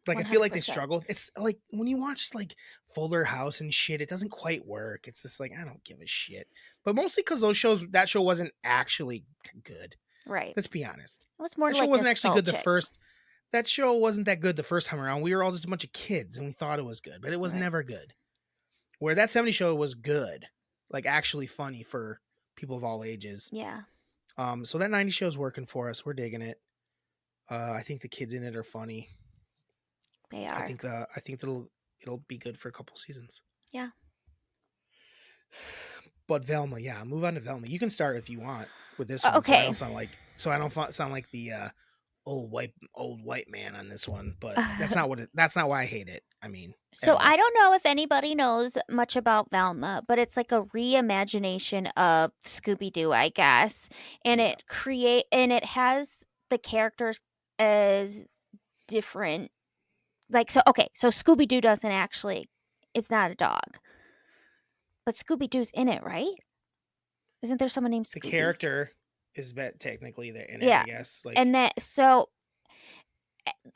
Speaker 1: Like I feel like they
Speaker 2: 100%.
Speaker 1: struggle. It's like when you watch like Fuller House and shit, it doesn't quite work. It's just like I don't give a shit. But mostly because that show wasn't actually good.
Speaker 2: Right.
Speaker 1: Let's be honest.
Speaker 2: It was more
Speaker 1: That show
Speaker 2: like
Speaker 1: wasn't actually good the
Speaker 2: nostalgic.
Speaker 1: first. That show wasn't that good the first time around. We were all just a bunch of kids and we thought it was good, but it was
Speaker 2: Right.
Speaker 1: never good. Where that 70 show was good, like actually funny for people of all ages.
Speaker 2: Yeah.
Speaker 1: So that 90 show is working for us. We're digging it. I think the kids in it are funny.
Speaker 2: They are.
Speaker 1: I think it'll be good for a couple seasons.
Speaker 2: Yeah.
Speaker 1: But Velma, yeah, move on to Velma. You can start if you want with this one,
Speaker 2: Okay.
Speaker 1: so I don't sound like the old white man on this one. But that's not why I hate it. I mean, at
Speaker 2: So
Speaker 1: all.
Speaker 2: I don't know if anybody knows much about Velma, but it's like a reimagination of Scooby-Doo, I guess. And
Speaker 1: Yeah.
Speaker 2: it has the characters as different. Like so Scooby-Doo doesn't actually it's not a dog. But Scooby-Doo's in it, right? Isn't there someone named
Speaker 1: The
Speaker 2: Scooby?
Speaker 1: character is technically in it,
Speaker 2: Yeah.
Speaker 1: I guess. Like,
Speaker 2: And that so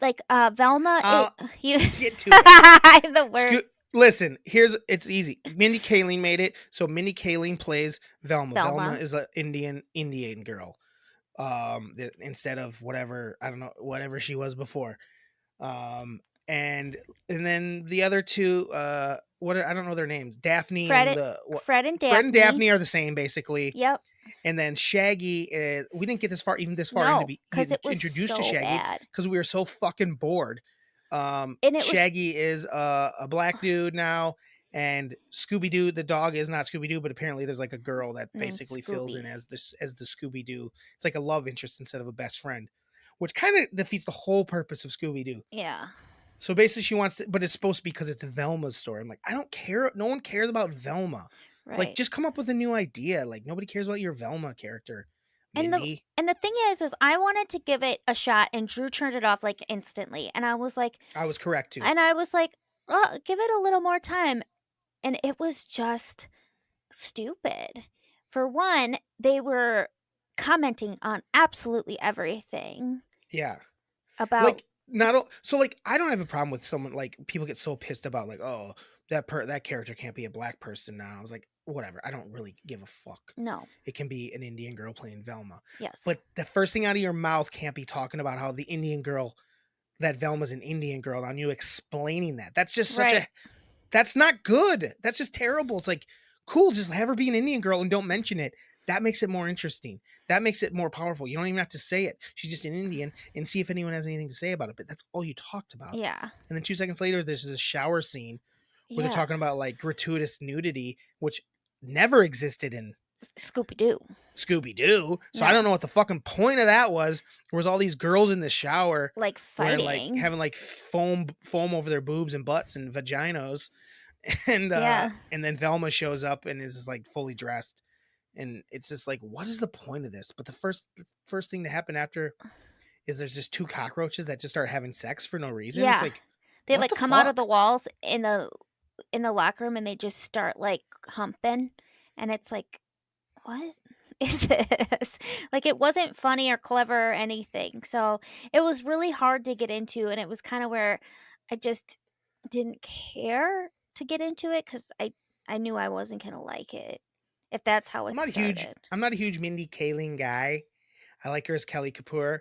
Speaker 2: like Velma
Speaker 1: I'll
Speaker 2: you
Speaker 1: get to it.
Speaker 2: I'm the worst.
Speaker 1: Listen, it's easy. Mindy Kaling made it, so Mindy Kaling plays Velma. Velma is an Indian girl. Instead of whatever, I don't know, whatever she was before. And then the other two, I don't know their names. Daphne
Speaker 2: Fred
Speaker 1: and
Speaker 2: Fred and Daphne.
Speaker 1: Fred and Daphne are the same basically.
Speaker 2: Yep.
Speaker 1: And then Shaggy is, we didn't get this far into
Speaker 2: No,
Speaker 1: being
Speaker 2: because it was
Speaker 1: introduced
Speaker 2: so
Speaker 1: to Shaggy
Speaker 2: bad.
Speaker 1: because we were so fucking bored.
Speaker 2: And it was
Speaker 1: Shaggy is a black dude now, and Scooby Doo the dog is not Scooby Doo, but apparently there's like a girl that basically fills in as the Scooby Doo. It's like a love interest instead of a best friend, which kind of defeats the whole purpose of Scooby Doo.
Speaker 2: Yeah.
Speaker 1: So basically, she wants to, but it's supposed to be because it's Velma's story. I'm like, I don't care. No one cares about Velma.
Speaker 2: Right.
Speaker 1: Like, just come up with a new idea. Like, nobody cares about your Velma character. Mindy.
Speaker 2: And the thing is I wanted to give it a shot, and Drew turned it off like instantly, and I was like,
Speaker 1: I was correct too.
Speaker 2: and I was like, oh, give it a little more time, and it was just stupid. For one, they were commenting on absolutely everything.
Speaker 1: Yeah.
Speaker 2: About
Speaker 1: like like I don't have a problem with someone like people get so pissed about like, oh, that character can't be a black person now. I was like, whatever. I don't really give a fuck.
Speaker 2: No.
Speaker 1: It can be an Indian girl playing Velma.
Speaker 2: Yes.
Speaker 1: But the first thing out of your mouth can't be talking about how the Indian girl, that Velma's an Indian girl, on you explaining that. That's just that's not good. That's just terrible. It's like, cool, just have her be an Indian girl and don't mention it. That makes it more interesting. That makes it more powerful. You don't even have to say it. She's just an Indian, and see if anyone has anything to say about it. But that's all you talked about.
Speaker 2: Yeah.
Speaker 1: And then 2 seconds later, there's this shower scene where they're talking about like gratuitous nudity, which never existed in
Speaker 2: Scooby-Doo.
Speaker 1: So I don't know what the fucking point of that was. There was all these girls in the shower,
Speaker 2: like fighting,
Speaker 1: like having like foam over their boobs and butts and vaginos, and then Velma shows up and is just like fully dressed, and it's just like, what is the point of this? But the first thing to happen after is there's just 2 cockroaches that just start having sex for no reason.
Speaker 2: Yeah.
Speaker 1: It's like,
Speaker 2: they like come out of the walls in the locker room, and they just start like humping, and it's like, what is this? Like, it wasn't funny or clever or anything. So it was really hard to get into, and it was kind of where I just didn't care to get into it because I knew I wasn't gonna like it if that's how it started.
Speaker 1: I'm not a huge Mindy Kaling guy. I like her as Kelly Kapoor.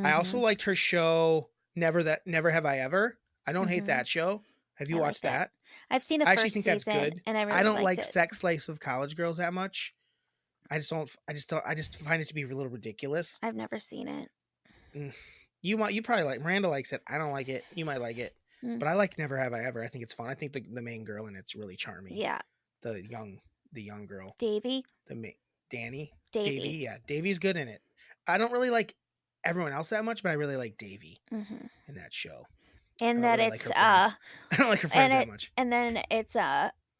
Speaker 1: I also
Speaker 2: Mhm.
Speaker 1: liked her show Never Have I Ever. I don't hate that show. Have you
Speaker 2: I like
Speaker 1: watched
Speaker 2: that.
Speaker 1: that?
Speaker 2: I've seen the
Speaker 1: I actually
Speaker 2: first
Speaker 1: think that's
Speaker 2: season,
Speaker 1: good.
Speaker 2: and I
Speaker 1: I
Speaker 2: really
Speaker 1: don't
Speaker 2: liked
Speaker 1: like
Speaker 2: it.
Speaker 1: sex life of college girls that much. I just don't. I just find it to be a little ridiculous.
Speaker 2: I've never seen it.
Speaker 1: Mm. You probably like Miranda likes it. I don't like it. You might like it,
Speaker 2: Mm.
Speaker 1: but I like Never Have I Ever. I think it's fun. I think the main girl in it's really charming.
Speaker 2: Yeah,
Speaker 1: The young girl,
Speaker 2: Davy.
Speaker 1: the ma- Danny, Davy.
Speaker 2: Davy.
Speaker 1: Yeah, Davy's good in it. I don't really like everyone else that much, but I really like Davy
Speaker 2: Hmm.
Speaker 1: in that show. I
Speaker 2: And
Speaker 1: don't
Speaker 2: that
Speaker 1: really like
Speaker 2: it's
Speaker 1: her friends. I don't like her friends that much.
Speaker 2: and then it's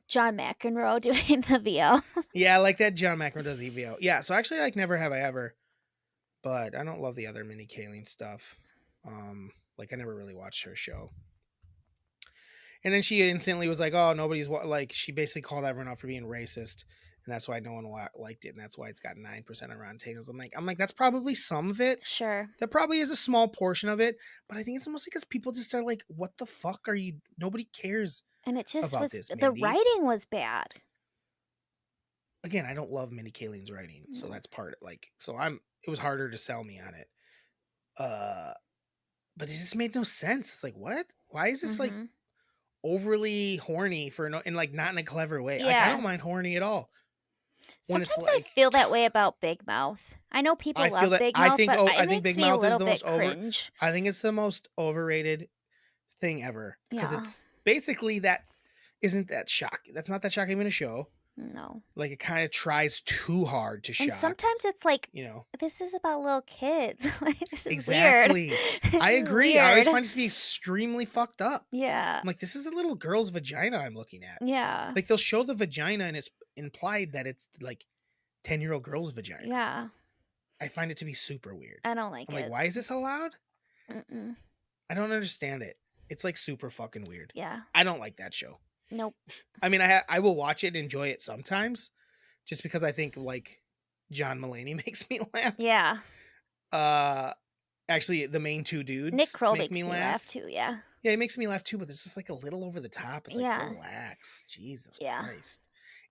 Speaker 2: John McEnroe doing the VO.
Speaker 1: Yeah, I like that John McEnroe does EVO. Yeah, so actually I like Never Have I Ever, but I don't love the other Minnie Kaling stuff. Like I never really watched her show. And then she instantly was like, "Oh, like." She basically called everyone out for being racist, and that's why no one liked it, and that's why it's got 9% on Rotten Tomatoes. I'm like, that's probably some of it.
Speaker 2: Sure.
Speaker 1: That probably is a small portion of it, but I think it's mostly because people just are like, "What the fuck are you? Nobody cares
Speaker 2: And it just
Speaker 1: about
Speaker 2: was
Speaker 1: this."
Speaker 2: the
Speaker 1: Mindy.
Speaker 2: writing was bad.
Speaker 1: Again, I don't love Minnie Kaling's writing, so
Speaker 2: No.
Speaker 1: that's part like. So it was harder to sell me on it. But it just made no sense. It's like, what? Why is this like
Speaker 2: Mhm.
Speaker 1: overly horny for no, and like not in a clever way? Like I
Speaker 2: Yeah.
Speaker 1: don't mind horny at all. When it's
Speaker 2: Sometimes I
Speaker 1: like
Speaker 2: feel that way about Big Mouth. I know people
Speaker 1: I feel
Speaker 2: love
Speaker 1: that
Speaker 2: Big Mouth, but
Speaker 1: I
Speaker 2: it
Speaker 1: think
Speaker 2: makes
Speaker 1: Big
Speaker 2: me a
Speaker 1: Mouth is
Speaker 2: little
Speaker 1: the most
Speaker 2: bit
Speaker 1: over.
Speaker 2: cringe.
Speaker 1: I think it's the most overrated thing ever because
Speaker 2: Yeah.
Speaker 1: it's basically that isn't that shocking. That's not that shocking in a show.
Speaker 2: No.
Speaker 1: Like it kind of tries too hard to
Speaker 2: And
Speaker 1: shock.
Speaker 2: sometimes it's like,
Speaker 1: You know
Speaker 2: this is about little kids. Like, this is
Speaker 1: exactly.
Speaker 2: weird.
Speaker 1: I
Speaker 2: This is
Speaker 1: agree. I always
Speaker 2: weird.
Speaker 1: find it to be extremely fucked up.
Speaker 2: Yeah.
Speaker 1: I'm like, this is a little girl's vagina I'm looking at.
Speaker 2: Yeah.
Speaker 1: Like they'll show the vagina and it's implied that it's like 10-year-old girl's vagina.
Speaker 2: Yeah.
Speaker 1: I find it to be super weird.
Speaker 2: I don't like
Speaker 1: I'm like,
Speaker 2: it.
Speaker 1: why is this allowed?
Speaker 2: Mm-mm.
Speaker 1: I don't understand it. It's like super fucking weird.
Speaker 2: Yeah.
Speaker 1: I don't like that show.
Speaker 2: Nope.
Speaker 1: I mean, I will watch it and enjoy it sometimes, just because I think like John Mulaney makes me laugh.
Speaker 2: Yeah.
Speaker 1: Actually, the main two dudes
Speaker 2: Nick Kroll
Speaker 1: make
Speaker 2: makes me laugh too. Yeah.
Speaker 1: Yeah, he makes me laugh too, but it's just like a little over the top. It's like
Speaker 2: Yeah.
Speaker 1: relax, Jesus
Speaker 2: Yeah.
Speaker 1: Christ.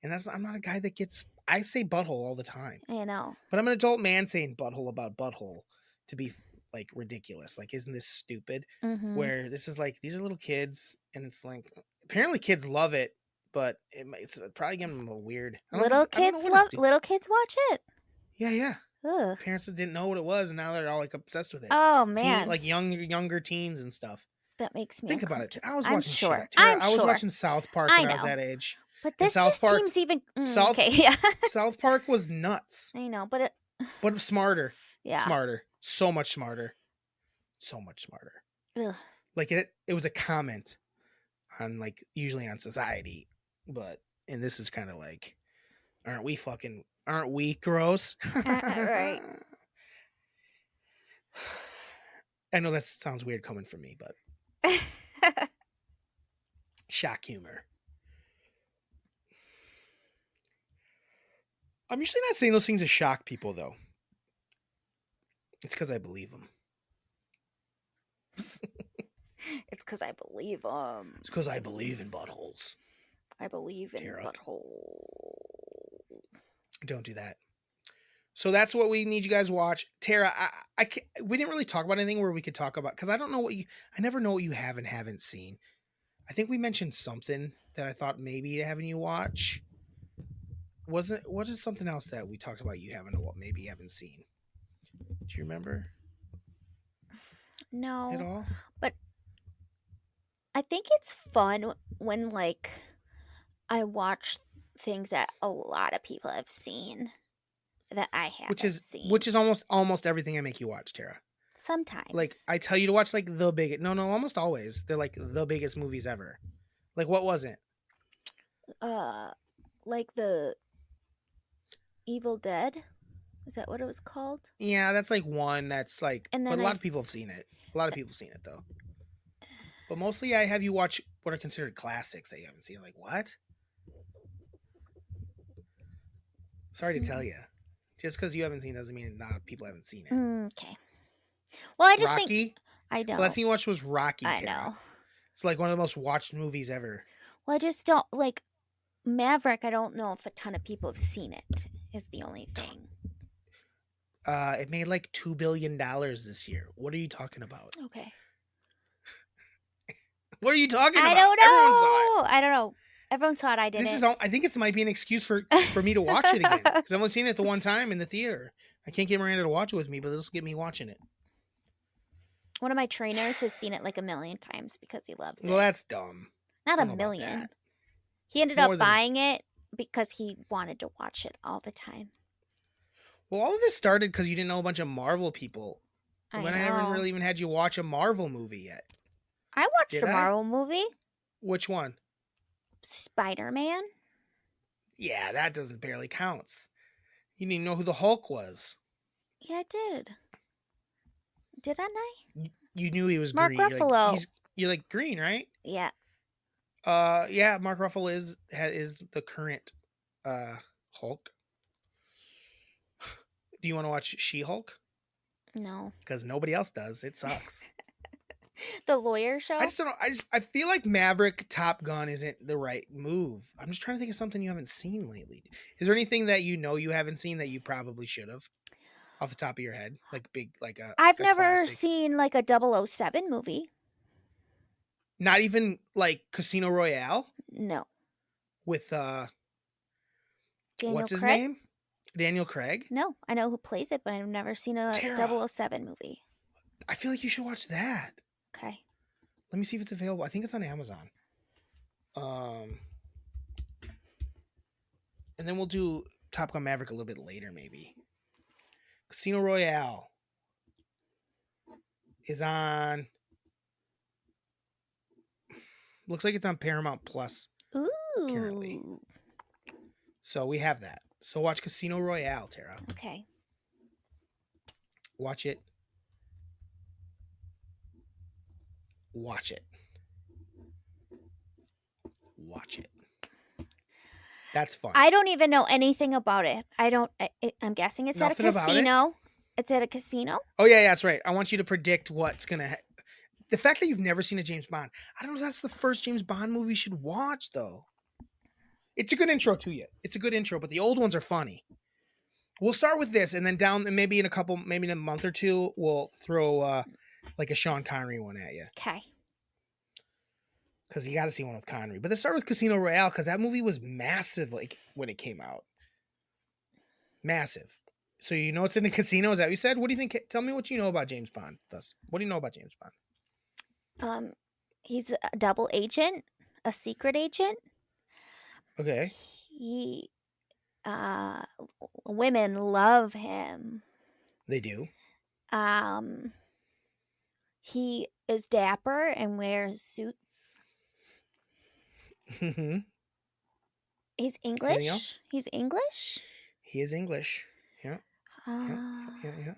Speaker 1: And I'm not a guy that gets. I say butthole all the time,
Speaker 2: I know.
Speaker 1: but I'm an adult man saying butthole about butthole to be like ridiculous. Like, isn't this stupid?
Speaker 2: Mm-hmm.
Speaker 1: Where this is like these are little kids, and it's like apparently kids love it, but it's probably getting them a weird.
Speaker 2: Little kids watch it.
Speaker 1: Yeah.
Speaker 2: Ugh.
Speaker 1: Parents that didn't know what it was, and now they're all like obsessed with it.
Speaker 2: Oh man,
Speaker 1: like younger teens and stuff.
Speaker 2: That makes me
Speaker 1: think about it. I was
Speaker 2: I'm
Speaker 1: watching
Speaker 2: sure.
Speaker 1: shit. Tara,
Speaker 2: I'm
Speaker 1: I was
Speaker 2: sure.
Speaker 1: watching South Park when I was that age.
Speaker 2: But
Speaker 1: And
Speaker 2: this
Speaker 1: South
Speaker 2: just
Speaker 1: Park-
Speaker 2: seems even
Speaker 1: South-
Speaker 2: okay. Yeah.
Speaker 1: South Park was nuts,
Speaker 2: I know, but
Speaker 1: but smarter.
Speaker 2: yeah.
Speaker 1: Smarter. So much smarter. So much smarter.
Speaker 2: Ugh.
Speaker 1: Like it was a comment on like usually on society, and this is kind of like, aren't we gross?
Speaker 2: Right.
Speaker 1: I know that sounds weird coming from me, but shock humor. I'm usually not saying those things to shock people, though. It's because I believe them.
Speaker 2: It's because I believe them.
Speaker 1: It's because I believe in buttholes.
Speaker 2: I believe in
Speaker 1: Tara.
Speaker 2: buttholes.
Speaker 1: Don't do that. So that's what we need you guys to watch. Tara, we didn't really talk about anything where we could talk about, because I don't know I never know what you have and haven't seen. I think we mentioned something that I thought maybe having you watch. What is something else that we talked about you maybe haven't seen? Do you remember?
Speaker 2: No.
Speaker 1: At all?
Speaker 2: But I think it's fun when like I watch things that a lot of people have seen that I haven't seen.
Speaker 1: Which is almost everything I make you watch, Tara.
Speaker 2: Sometimes.
Speaker 1: Like I tell you to watch like the biggest. No, almost always. They're like the biggest movies ever. Like what was it?
Speaker 2: Like the Evil Dead? Is that what it was called?
Speaker 1: Yeah, that's like one that's like,
Speaker 2: And then
Speaker 1: but a lot of people have seen it. A lot of people have seen it though. But mostly I have you watch what are considered classics that you haven't seen. Like what? Sorry to tell you. Just because you haven't seen it doesn't mean not people haven't seen it.
Speaker 2: Okay. Well, I just
Speaker 1: Rocky?
Speaker 2: think I know.
Speaker 1: The last thing you watched was Rocky.
Speaker 2: I
Speaker 1: Tara.
Speaker 2: know.
Speaker 1: It's like one of the most watched movies ever.
Speaker 2: Well, I just don't like Maverick. I don't know if a ton of people have seen it. Is the only thing.
Speaker 1: It made like $2 billion this year. What are you talking about?
Speaker 2: Okay.
Speaker 1: What are you talking
Speaker 2: I
Speaker 1: about?
Speaker 2: don't know.
Speaker 1: Everyone saw it.
Speaker 2: I don't know. Everyone saw it. I
Speaker 1: This is
Speaker 2: didn't.
Speaker 1: I think it might be an excuse for me to watch it again because I've only seen it the one time in the theater. I can't get Miranda to watch it with me, but this will get me watching it.
Speaker 2: One of my trainers has seen it like a million times because he loves
Speaker 1: Well,
Speaker 2: it.
Speaker 1: that's dumb.
Speaker 2: Not a
Speaker 1: Don't know about
Speaker 2: million.
Speaker 1: that.
Speaker 2: He ended
Speaker 1: More
Speaker 2: up
Speaker 1: than that.
Speaker 2: buying it because he wanted to watch it all the time.
Speaker 1: Well, all of this started because you didn't know a bunch of Marvel people.
Speaker 2: I
Speaker 1: When I
Speaker 2: know.
Speaker 1: never really even had you watch a Marvel movie yet.
Speaker 2: I watched
Speaker 1: Did
Speaker 2: a
Speaker 1: I?
Speaker 2: Marvel movie,
Speaker 1: Which one?
Speaker 2: Spider-Man.
Speaker 1: Yeah, that doesn't barely counts. You didn't even know who the Hulk was.
Speaker 2: Yeah, I did. Didn't I?
Speaker 1: You knew he was
Speaker 2: Mark
Speaker 1: green.
Speaker 2: Ruffalo.
Speaker 1: You're like green, right?
Speaker 2: Yeah.
Speaker 1: Yeah, Mark Ruffalo is the current Hulk. Do you want to watch She-Hulk?
Speaker 2: No.
Speaker 1: Because nobody else does. It sucks.
Speaker 2: The lawyer show?
Speaker 1: I just don't know. I feel like Maverick Top Gun isn't the right move. I'm just trying to think of something you haven't seen lately. Is there anything that you haven't seen that you probably should have off the top of your head? Like big, like
Speaker 2: I've
Speaker 1: a
Speaker 2: never
Speaker 1: classic.
Speaker 2: seen like a 007 movie.
Speaker 1: Not even like Casino Royale
Speaker 2: No.
Speaker 1: with
Speaker 2: Daniel
Speaker 1: what's his
Speaker 2: Craig?
Speaker 1: name? Daniel Craig.
Speaker 2: No, I know who plays it, but I've never seen a
Speaker 1: Tara.
Speaker 2: 007 movie.
Speaker 1: I feel like you should watch that.
Speaker 2: Okay.
Speaker 1: Let me see if it's available. I think it's on Amazon. And then we'll do Top Gun Maverick a little bit later, maybe. Casino Royale is on. Looks like it's on Paramount Plus currently.
Speaker 2: Ooh.
Speaker 1: So we have that. So watch Casino Royale, Tara.
Speaker 2: Okay.
Speaker 1: Watch it. Watch it. Watch it. That's fun.
Speaker 2: I don't even know anything about it. I'm guessing it's
Speaker 1: Nothing
Speaker 2: at a
Speaker 1: about
Speaker 2: casino. It's at a casino?
Speaker 1: Oh, yeah, that's right. I want you to predict what's going to the fact that you've never seen a James Bond, I don't know if that's the first James Bond movie you should watch, though. It's a good intro to you. It's a good intro, but the old ones are funny. We'll start with this, and then maybe in a month or two, we'll throw like a Sean Connery one at you.
Speaker 2: Okay.
Speaker 1: Because you got to see one with Connery. But let's start with Casino Royale, because that movie was massive like when it came out. Massive. So you know it's in a casino, is that what you said? What do you think? Tell me what you know about James Bond. What do you know about James Bond?
Speaker 2: He's a double agent, a secret agent.
Speaker 1: Okay.
Speaker 2: He women love him.
Speaker 1: They do.
Speaker 2: He is dapper and wears suits.
Speaker 1: Mm-hmm.
Speaker 2: He's
Speaker 1: Anything
Speaker 2: English.
Speaker 1: else?
Speaker 2: He's English.
Speaker 1: He is English. Yeah. Yeah.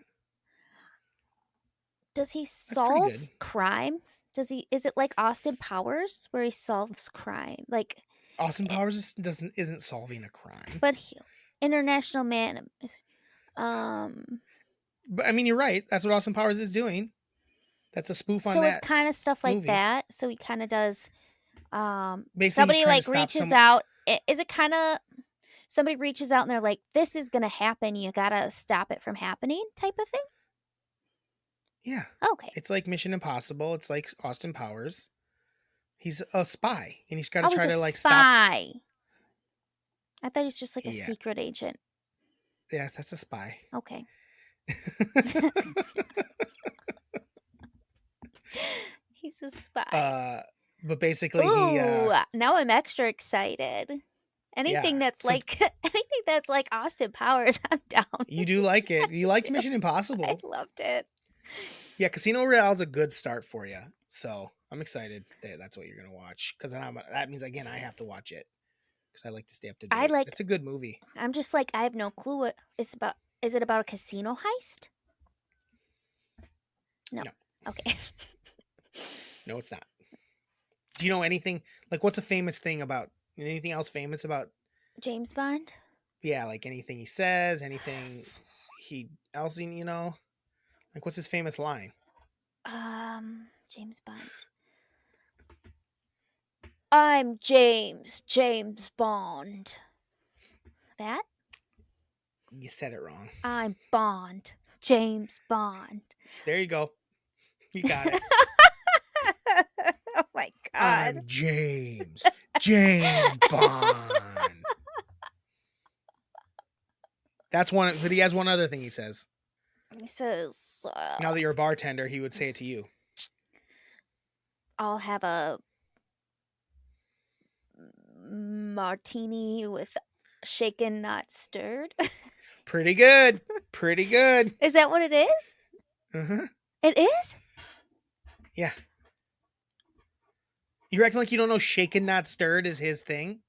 Speaker 2: Does he
Speaker 1: pretty
Speaker 2: solve
Speaker 1: good.
Speaker 2: crimes? Is it like Austin Powers where he solves crime? Like
Speaker 1: Austin Powers isn't solving a crime.
Speaker 2: but international man.
Speaker 1: But I mean, you're right. That's what Austin Powers is doing. That's a spoof on
Speaker 2: so
Speaker 1: that.
Speaker 2: it's kind of stuff like
Speaker 1: movie.
Speaker 2: that. So he kind of does.
Speaker 1: Basically,
Speaker 2: somebody like reaches out. Is it kind of somebody reaches out and they're like, "This is gonna happen. You gotta stop it from happening," type of thing.
Speaker 1: Yeah.
Speaker 2: Okay.
Speaker 1: It's like Mission Impossible. It's like Austin Powers. He's a spy, and he's got to try to like
Speaker 2: spy.
Speaker 1: stop.
Speaker 2: I thought he's just like a secret agent.
Speaker 1: Yeah, that's a spy.
Speaker 2: Okay. He's a spy.
Speaker 1: But basically,
Speaker 2: now I'm extra excited. Anything that's like Austin Powers, I'm down.
Speaker 1: You do like it. You liked Mission Impossible.
Speaker 2: I loved it.
Speaker 1: Yeah, Casino Royale is a good start for you. So I'm excited that that's what you're gonna watch. Because that means again I have to watch it because I like to stay up to date. It's a good movie.
Speaker 2: I'm just like I have no clue what it's about. Is it about a casino heist? No. Okay.
Speaker 1: No, it's not. Do you know anything? Like, what's a famous thing about? Anything else famous about
Speaker 2: James Bond?
Speaker 1: Yeah, like anything he says, anything else, like what's his famous line?
Speaker 2: James Bond. I'm James Bond. That?
Speaker 1: You said it wrong.
Speaker 2: I'm Bond. James Bond.
Speaker 1: There you go. You got it.
Speaker 2: Oh my God.
Speaker 1: I'm James Bond. That's one, but he has one other thing he says.
Speaker 2: He says,
Speaker 1: Now that you're a bartender, he would say it to you.
Speaker 2: I'll have a martini with shaken, not stirred.
Speaker 1: Pretty good. Pretty good.
Speaker 2: Is that what it is?
Speaker 1: Uh-huh.
Speaker 2: It is?
Speaker 1: Yeah. You're acting like you don't know shaken, not stirred is his thing?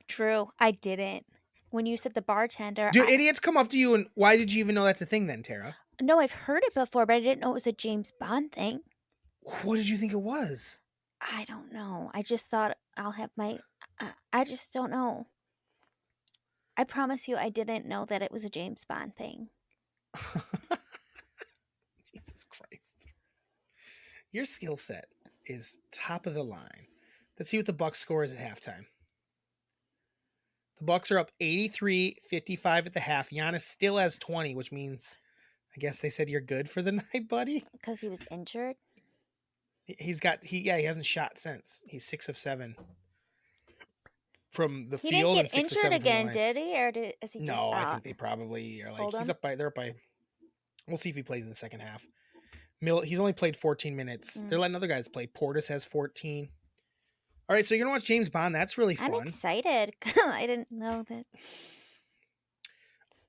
Speaker 2: True. I didn't. When you said the bartender,
Speaker 1: Do idiots come up to you and why did you even know that's a thing then, Tara?
Speaker 2: No, I've heard it before, but I didn't know it was a James Bond thing.
Speaker 1: What did you think it was?
Speaker 2: I don't know. I just thought I'll have my. I just don't know. I promise you, I didn't know that it was a James Bond thing.
Speaker 1: Jesus Christ. Your skill set is top of the line. Let's see what the Bucks score is at halftime. The Bucks are up 83-55 at the half. Giannis still has 20, which means I guess they said you're good for the night, buddy.
Speaker 2: Because he was injured?
Speaker 1: He hasn't shot since. He's 6 of 7 from the
Speaker 2: He
Speaker 1: field
Speaker 2: didn't
Speaker 1: and
Speaker 2: get
Speaker 1: 6 of
Speaker 2: injured
Speaker 1: 7 from the
Speaker 2: again,
Speaker 1: line.
Speaker 2: did he? Or is he just
Speaker 1: No, I
Speaker 2: out?
Speaker 1: think they probably are like
Speaker 2: Hold
Speaker 1: he's
Speaker 2: him?
Speaker 1: up by. They're up by. We'll see if he plays in the second half. He's only played 14 minutes. They're letting other guys play. Portis has 14. All right, so you're gonna watch James Bond. That's really fun.
Speaker 2: I'm excited. I didn't know that.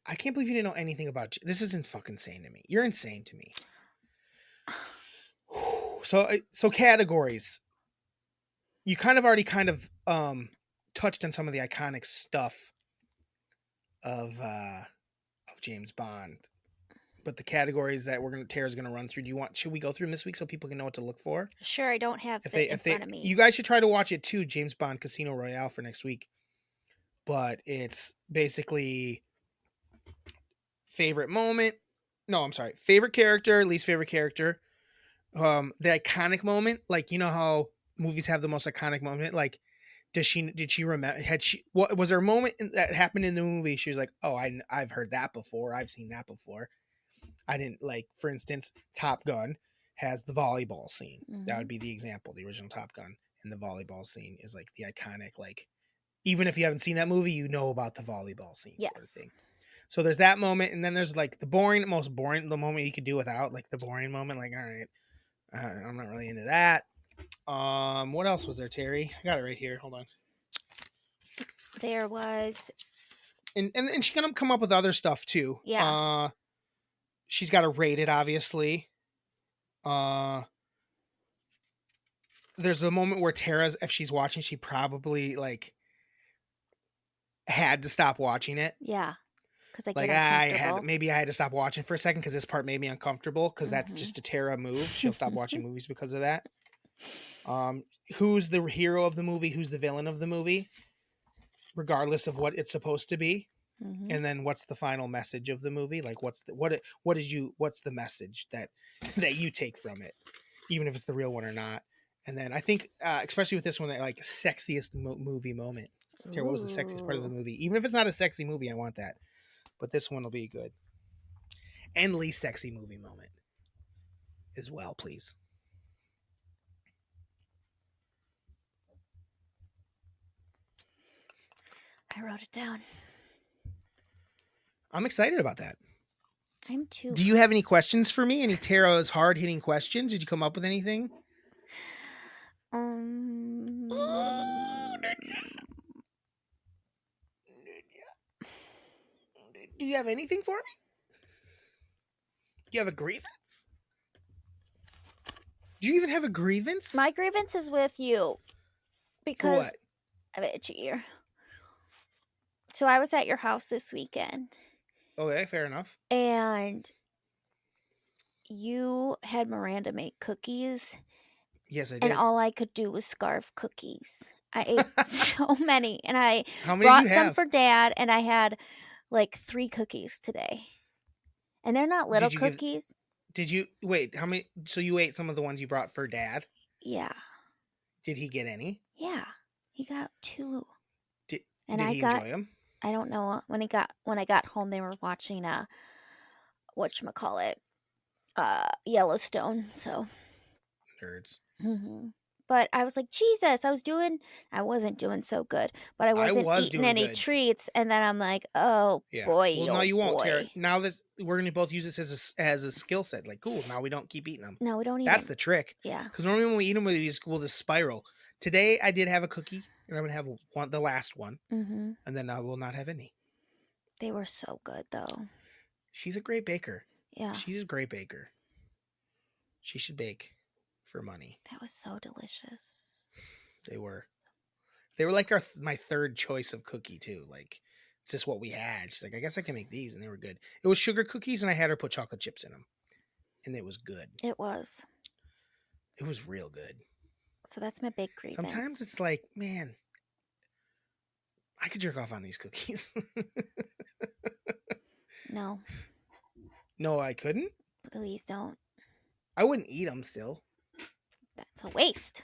Speaker 1: I can't believe you didn't know anything about this. Isn't fucking insane to me. You're insane to me. So categories. You kind of already touched on some of the iconic stuff of James Bond, but the categories that Tara's gonna run through. Should we go through them this week so people can know what to look for?
Speaker 2: Sure, I don't have it in front of me.
Speaker 1: You guys should try to watch it too, James Bond Casino Royale for next week. But it's basically favorite moment. No, I'm sorry. Favorite character, least favorite character. The iconic moment, like you know how movies have the most iconic moment. Like, did she remember? What was there a moment that happened in the movie? She was like, "Oh, I've heard that before. I've seen that before." I didn't like, for instance, Top Gun has the volleyball scene. That would be the example. The original Top Gun and the volleyball scene is like the iconic, like, even if you haven't seen that movie, you know about the volleyball scene sort of thing. So there's that moment, and then there's like the moment you could do without, like the boring moment. Like, all right, I'm not really into that. What else was there, Terry? I got it right here. Hold on.
Speaker 2: There was,
Speaker 1: and she's gonna come up with other stuff too.
Speaker 2: Yeah.
Speaker 1: She's got to rate it, obviously. There's a moment where Tara's, if she's watching, she probably like had to stop watching it.
Speaker 2: Yeah. Because I
Speaker 1: like
Speaker 2: get
Speaker 1: maybe I had to stop watching for a second because this part made me uncomfortable because that's just a Tara move. She'll stop watching movies because of that. Who's the hero of the movie? Who's the villain of the movie? Regardless of what it's supposed to be. And then what's the final message of the movie? Like what's the message that you take from it, even if it's the real one or not? And then I think, especially with this one, that like sexiest movie moment. Tara, what was the sexiest part of the movie? Even if it's not a sexy movie, I want that. But this one will be good. And least sexy movie moment as well, please.
Speaker 2: I wrote it down.
Speaker 1: I'm excited about that.
Speaker 2: I'm too.
Speaker 1: Do you have any questions for me? Any Tara's hard-hitting questions? Did you come up with anything? Do you have anything for me? Do you have a grievance? Do you even have a grievance?
Speaker 2: My grievance is with you. Because
Speaker 1: for what?
Speaker 2: I have an itchy ear. So I was at your house this weekend.
Speaker 1: Okay, fair enough.
Speaker 2: And you had Miranda make cookies.
Speaker 1: Yes, I did.
Speaker 2: And all I could do was scarf cookies. I ate so many. And I
Speaker 1: How many
Speaker 2: brought
Speaker 1: did you have?
Speaker 2: some for Dad. And I had like 3 cookies today. And they're not little cookies.
Speaker 1: Wait, how many? So you ate some of the ones you brought for Dad?
Speaker 2: Yeah.
Speaker 1: Did he get any?
Speaker 2: Yeah. He got 2.
Speaker 1: Did he enjoy them?
Speaker 2: I don't know. When I got home, they were watching whatchamacallit, Yellowstone. So
Speaker 1: Nerds.
Speaker 2: but I was like, Jesus, I wasn't doing so good, but I
Speaker 1: I
Speaker 2: wasn't
Speaker 1: was
Speaker 2: eating
Speaker 1: doing
Speaker 2: any
Speaker 1: good.
Speaker 2: treats. And then I'm like, oh
Speaker 1: Yeah.
Speaker 2: boy,
Speaker 1: Well, now
Speaker 2: oh
Speaker 1: you won't, Tara.
Speaker 2: boy.
Speaker 1: Now this we're gonna both use this as a skill set. Like, cool. Now we don't keep eating them.
Speaker 2: No, we don't eat
Speaker 1: That's
Speaker 2: them.
Speaker 1: the trick.
Speaker 2: Yeah.
Speaker 1: Because normally when we eat them, we'll just spiral. Today I did have a cookie, and I'm gonna have the last one,
Speaker 2: Mm-hmm.
Speaker 1: and then I will not have any.
Speaker 2: They were so good though.
Speaker 1: She's a great baker.
Speaker 2: Yeah.
Speaker 1: She's a great baker. She should bake for money.
Speaker 2: That was so delicious.
Speaker 1: They were like my third choice of cookie too. Like, it's just what we had. She's like, I guess I can make these, and they were good. It was sugar cookies, and I had her put chocolate chips in them, and it was good.
Speaker 2: It was.
Speaker 1: It was real good.
Speaker 2: So that's my bakery.
Speaker 1: Sometimes it's like, man, I could jerk off on these cookies.
Speaker 2: No.
Speaker 1: No, I couldn't.
Speaker 2: Please don't.
Speaker 1: I wouldn't eat them still.
Speaker 2: That's a waste.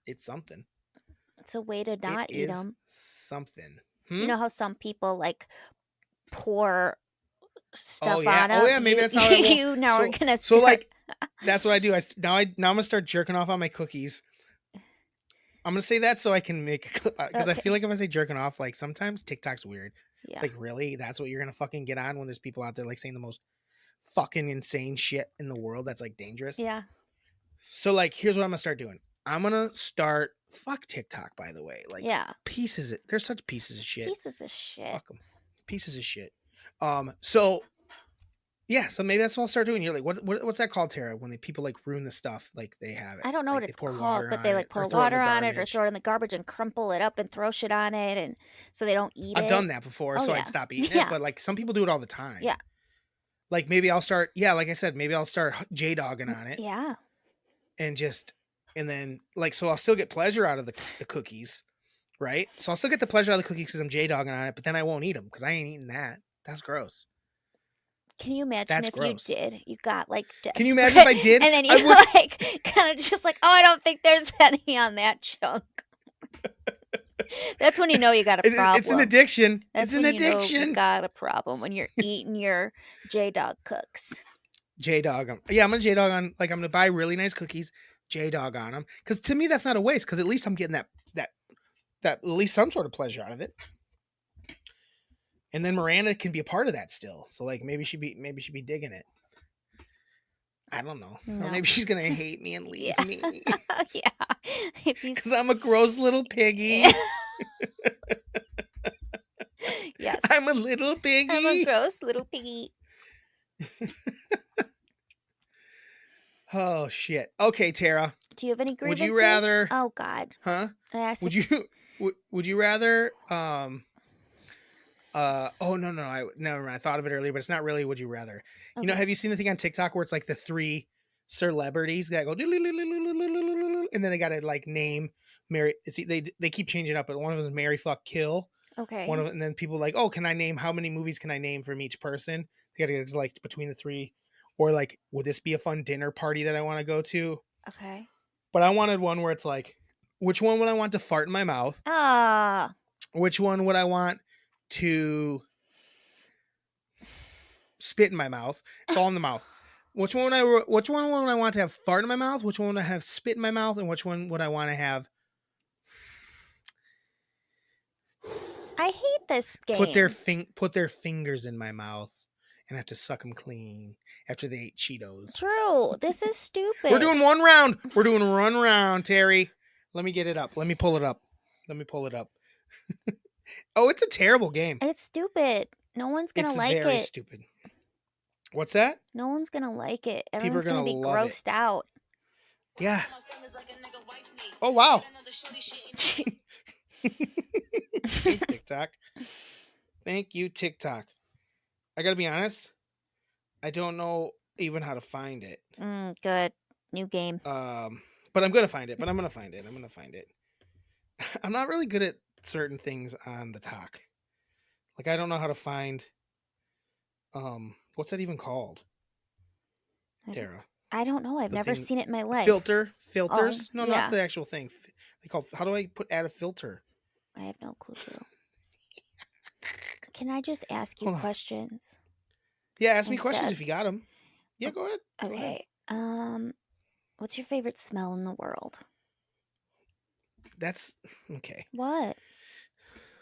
Speaker 1: It's something.
Speaker 2: It's a way to not eat them.
Speaker 1: Something.
Speaker 2: You know how some people like pour stuff on
Speaker 1: yeah.
Speaker 2: them?
Speaker 1: Oh yeah, maybe that's how I will.
Speaker 2: You now are gonna
Speaker 1: So
Speaker 2: start.
Speaker 1: like, that's what I do. Now I'm gonna start jerking off on my cookies. I'm gonna say that so I can make a clip because I feel like if I say jerking off, like sometimes TikTok's weird.
Speaker 2: Yeah.
Speaker 1: It's like, really? That's what you're gonna fucking get on when there's people out there like saying the most fucking insane shit in the world that's like dangerous.
Speaker 2: Yeah.
Speaker 1: So like, here's what I'm gonna start doing. I'm gonna start fuck TikTok, by the way. Like,
Speaker 2: yeah.
Speaker 1: Pieces. They're such pieces of shit.
Speaker 2: Pieces of shit.
Speaker 1: Fuck them. Pieces of shit. So yeah, so maybe that's what I'll start doing. You're like, what's that called, Tara? When people like ruin the stuff, like they have it.
Speaker 2: I don't know
Speaker 1: like,
Speaker 2: what it's
Speaker 1: pour
Speaker 2: called, but
Speaker 1: on
Speaker 2: they
Speaker 1: it,
Speaker 2: like
Speaker 1: or
Speaker 2: pour
Speaker 1: throw it in the
Speaker 2: water on it or
Speaker 1: garbage.
Speaker 2: throw it in the garbage and crumple it up and throw shit on it, and so they don't eat it.
Speaker 1: I've done that before, so
Speaker 2: yeah.
Speaker 1: I'd stop eating
Speaker 2: Yeah.
Speaker 1: it. But like some people do it all the time.
Speaker 2: Yeah.
Speaker 1: Like maybe I'll start. Yeah, like I said, maybe I'll start J-dogging on it.
Speaker 2: Yeah.
Speaker 1: And then like, so I'll still get pleasure out of the cookies, right? So I'll still get the pleasure out of the cookies because I'm J-dogging on it, but then I won't eat them because I ain't eating that. That's gross.
Speaker 2: Can you imagine
Speaker 1: That's
Speaker 2: if
Speaker 1: gross.
Speaker 2: you did? You got like desperate.
Speaker 1: Can you imagine if I did?
Speaker 2: And then
Speaker 1: I
Speaker 2: you
Speaker 1: would-
Speaker 2: like kind of just like, oh, I don't think there's any on that chunk. That's when you know you got a problem.
Speaker 1: It's an addiction.
Speaker 2: That's
Speaker 1: it's an
Speaker 2: when
Speaker 1: addiction.
Speaker 2: You know you got a problem when you're eating your J-Dog cooks.
Speaker 1: J-dog them. Yeah, I'm gonna J-dog on. Like I'm gonna buy really nice cookies, J-dog on them. Because to me that's not a waste. Because at least I'm getting that at least some sort of pleasure out of it. And then Miranda can be a part of that still. So like maybe she'd be digging it. I don't know.
Speaker 2: No.
Speaker 1: Or maybe she's gonna hate me and leave me.
Speaker 2: Yeah.
Speaker 1: Because I'm a gross little piggy.
Speaker 2: Yes.
Speaker 1: I'm a little piggy.
Speaker 2: I'm a gross little piggy.
Speaker 1: Oh shit. Okay, Tara.
Speaker 2: Do you have any grievances?
Speaker 1: Would you rather?
Speaker 2: Oh God.
Speaker 1: Huh?
Speaker 2: I asked
Speaker 1: Would you? Would you rather? Oh no. Never mind. I thought of it earlier, but it's not really. Would you rather?
Speaker 2: Okay.
Speaker 1: You know, have you seen the thing on TikTok where it's like the 3 celebrities that go, and then they got to like name Mary. They keep changing up, but one of them is Mary Fuck Kill.
Speaker 2: Okay.
Speaker 1: One of and then people like, oh, can I name how many movies can I name from each person? They got to get like between the 3, or like, would this be a fun dinner party that I want to go to?
Speaker 2: Okay.
Speaker 1: But I wanted one where it's like, which one would I want to fart in my mouth?
Speaker 2: Ah.
Speaker 1: Which one would I want to spit in my mouth? It's all in the mouth. Which one would I want to have fart in my mouth? Which one would I have spit in my mouth? And which one would I want to have
Speaker 2: I hate this game.
Speaker 1: put their fingers in my mouth and have to suck them clean after they ate Cheetos?
Speaker 2: True. This is stupid.
Speaker 1: We're doing one round. We're doing one round, Terry. Let me get it up. Let me pull it up. Oh, it's a terrible game.
Speaker 2: It's stupid. No one's gonna
Speaker 1: It's
Speaker 2: like
Speaker 1: very
Speaker 2: it.
Speaker 1: stupid. What's that?
Speaker 2: No one's gonna like it.
Speaker 1: People are
Speaker 2: Everyone's gonna be
Speaker 1: gonna love it.
Speaker 2: grossed out.
Speaker 1: Yeah. Oh, wow. Thanks, TikTok. Thank you, TikTok. I gotta be honest. I don't know even how to find it.
Speaker 2: Good. New game.
Speaker 1: But I'm gonna find it. I'm gonna find it. I'm not really good at certain things on the talk. Like I don't know how to find. What's that even called? Tara.
Speaker 2: I don't know. I've never seen it in my life.
Speaker 1: Filters?
Speaker 2: Oh,
Speaker 1: No,
Speaker 2: yeah.
Speaker 1: not the actual thing. They call. How do I add a filter?
Speaker 2: I have no clue. Can I just ask you
Speaker 1: Hold on.
Speaker 2: questions?
Speaker 1: Yeah, ask me questions
Speaker 2: Instead.
Speaker 1: if you got them. Yeah, go ahead. Go ahead.
Speaker 2: Okay. What's your favorite smell in the world?
Speaker 1: That's okay.
Speaker 2: What?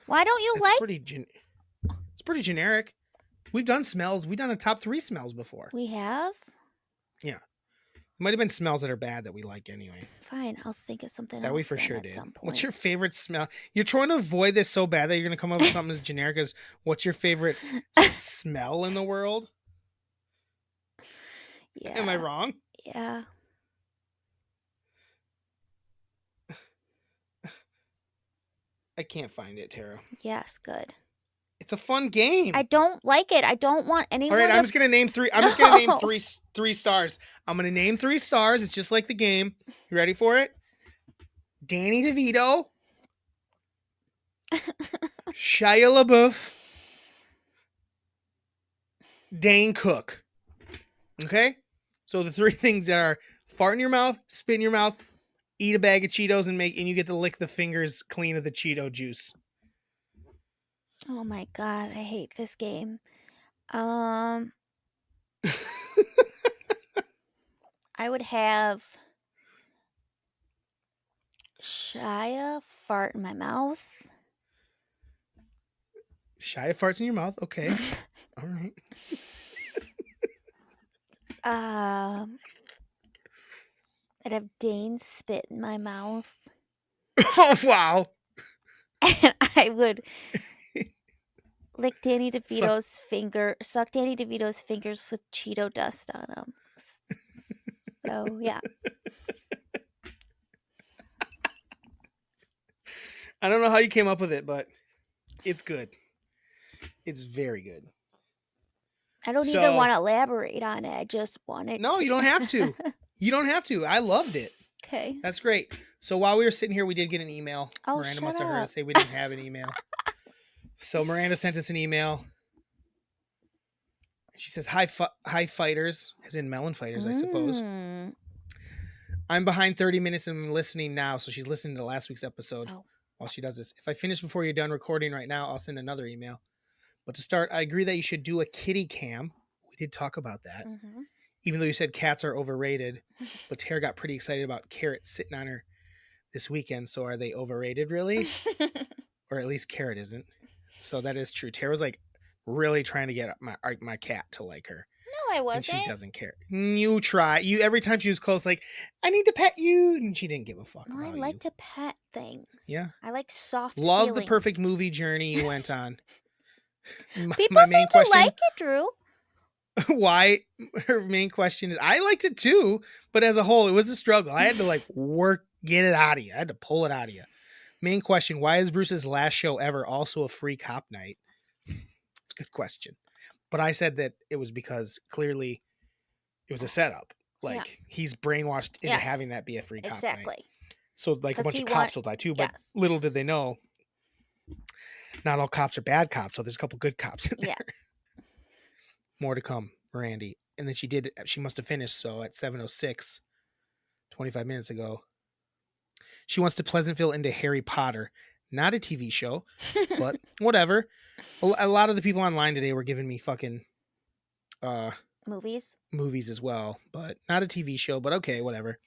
Speaker 2: Why don't you
Speaker 1: That's
Speaker 2: like?
Speaker 1: it's pretty generic. We've done smells. We've done a top 3 smells before.
Speaker 2: We have?
Speaker 1: Yeah. It might have been smells that are bad that we like anyway.
Speaker 2: Fine, I'll think of something
Speaker 1: That we
Speaker 2: else
Speaker 1: for
Speaker 2: then
Speaker 1: sure
Speaker 2: at
Speaker 1: did.
Speaker 2: some point.
Speaker 1: What's your favorite smell? You're trying to avoid this so bad that you're going to come up with something as generic as what's your favorite smell in the world?
Speaker 2: Yeah.
Speaker 1: Am I wrong?
Speaker 2: Yeah.
Speaker 1: I can't find it, Tara.
Speaker 2: Yes, good.
Speaker 1: It's a fun game.
Speaker 2: I don't like it. I don't want anyone.
Speaker 1: All right,
Speaker 2: to...
Speaker 1: I'm just gonna name 3. I'm just gonna name three stars. I'm gonna name 3 stars. It's just like the game. You ready for it? Danny DeVito, Shia LaBeouf, Dane Cook. Okay, so the 3 things that are fart in your mouth, spit in your mouth, eat a bag of Cheetos, and you get to lick the fingers clean of the Cheeto juice.
Speaker 2: Oh my god, I hate this game. I would have Shia fart in my mouth.
Speaker 1: Shia farts in your mouth. Okay, all right.
Speaker 2: I'd have Dane spit in my mouth.
Speaker 1: Oh wow.
Speaker 2: And I would lick Danny DeVito's suck Danny DeVito's fingers with Cheeto dust on them. So, yeah.
Speaker 1: I don't know how you came up with it, but it's good. It's very good.
Speaker 2: I don't even want to elaborate on it. I just want it
Speaker 1: No,
Speaker 2: to.
Speaker 1: you don't have to. You don't have to. I loved it.
Speaker 2: Okay.
Speaker 1: That's great. So while we were sitting here, we did get an email.
Speaker 2: Oh,
Speaker 1: Miranda must have heard
Speaker 2: up.
Speaker 1: us say we didn't have an email. So Miranda sent us an email. She says, hi fighters, as in melon fighters, I suppose. I'm behind 30 minutes and I'm listening now. So she's listening to last week's episode while she does this. If I finish before you're done recording right now, I'll send another email. But to start, I agree that you should do a kitty cam. We did talk about that.
Speaker 2: Mm-hmm.
Speaker 1: Even though you said cats are overrated. But Tara got pretty excited about Carrot sitting on her this weekend. So are they overrated, really? Or at least Carrot isn't. So that is true. Tara's like really trying to get my cat to like her.
Speaker 2: No, I wasn't.
Speaker 1: And she doesn't care. You try. You every time she was close, like, I need to pet you. And she didn't give a fuck about
Speaker 2: I like to pet things.
Speaker 1: Yeah.
Speaker 2: I like soft
Speaker 1: Love
Speaker 2: feelings.
Speaker 1: the perfect movie journey you went on.
Speaker 2: People seem to like it, Drew.
Speaker 1: Why? Her main question is, I liked it too, but as a whole, it was a struggle. I had to get it out of you. I had to pull it out of you. Main question, why is Bruce's last show ever also a free cop night? It's a good question. But I said that it was because clearly it was a setup. Like he's brainwashed into having that be a free cop night. So like a bunch of cops will die too, but little did they know, not all cops are bad cops. So there's a couple good cops in there. Yeah. More to come, Randy. And then she must have finished. So at 7:06, 25 minutes ago, she wants to Pleasantville into Harry Potter. Not a TV show, but whatever. A lot of the people online today were giving me fucking movies as well, but not a TV show, but okay, whatever.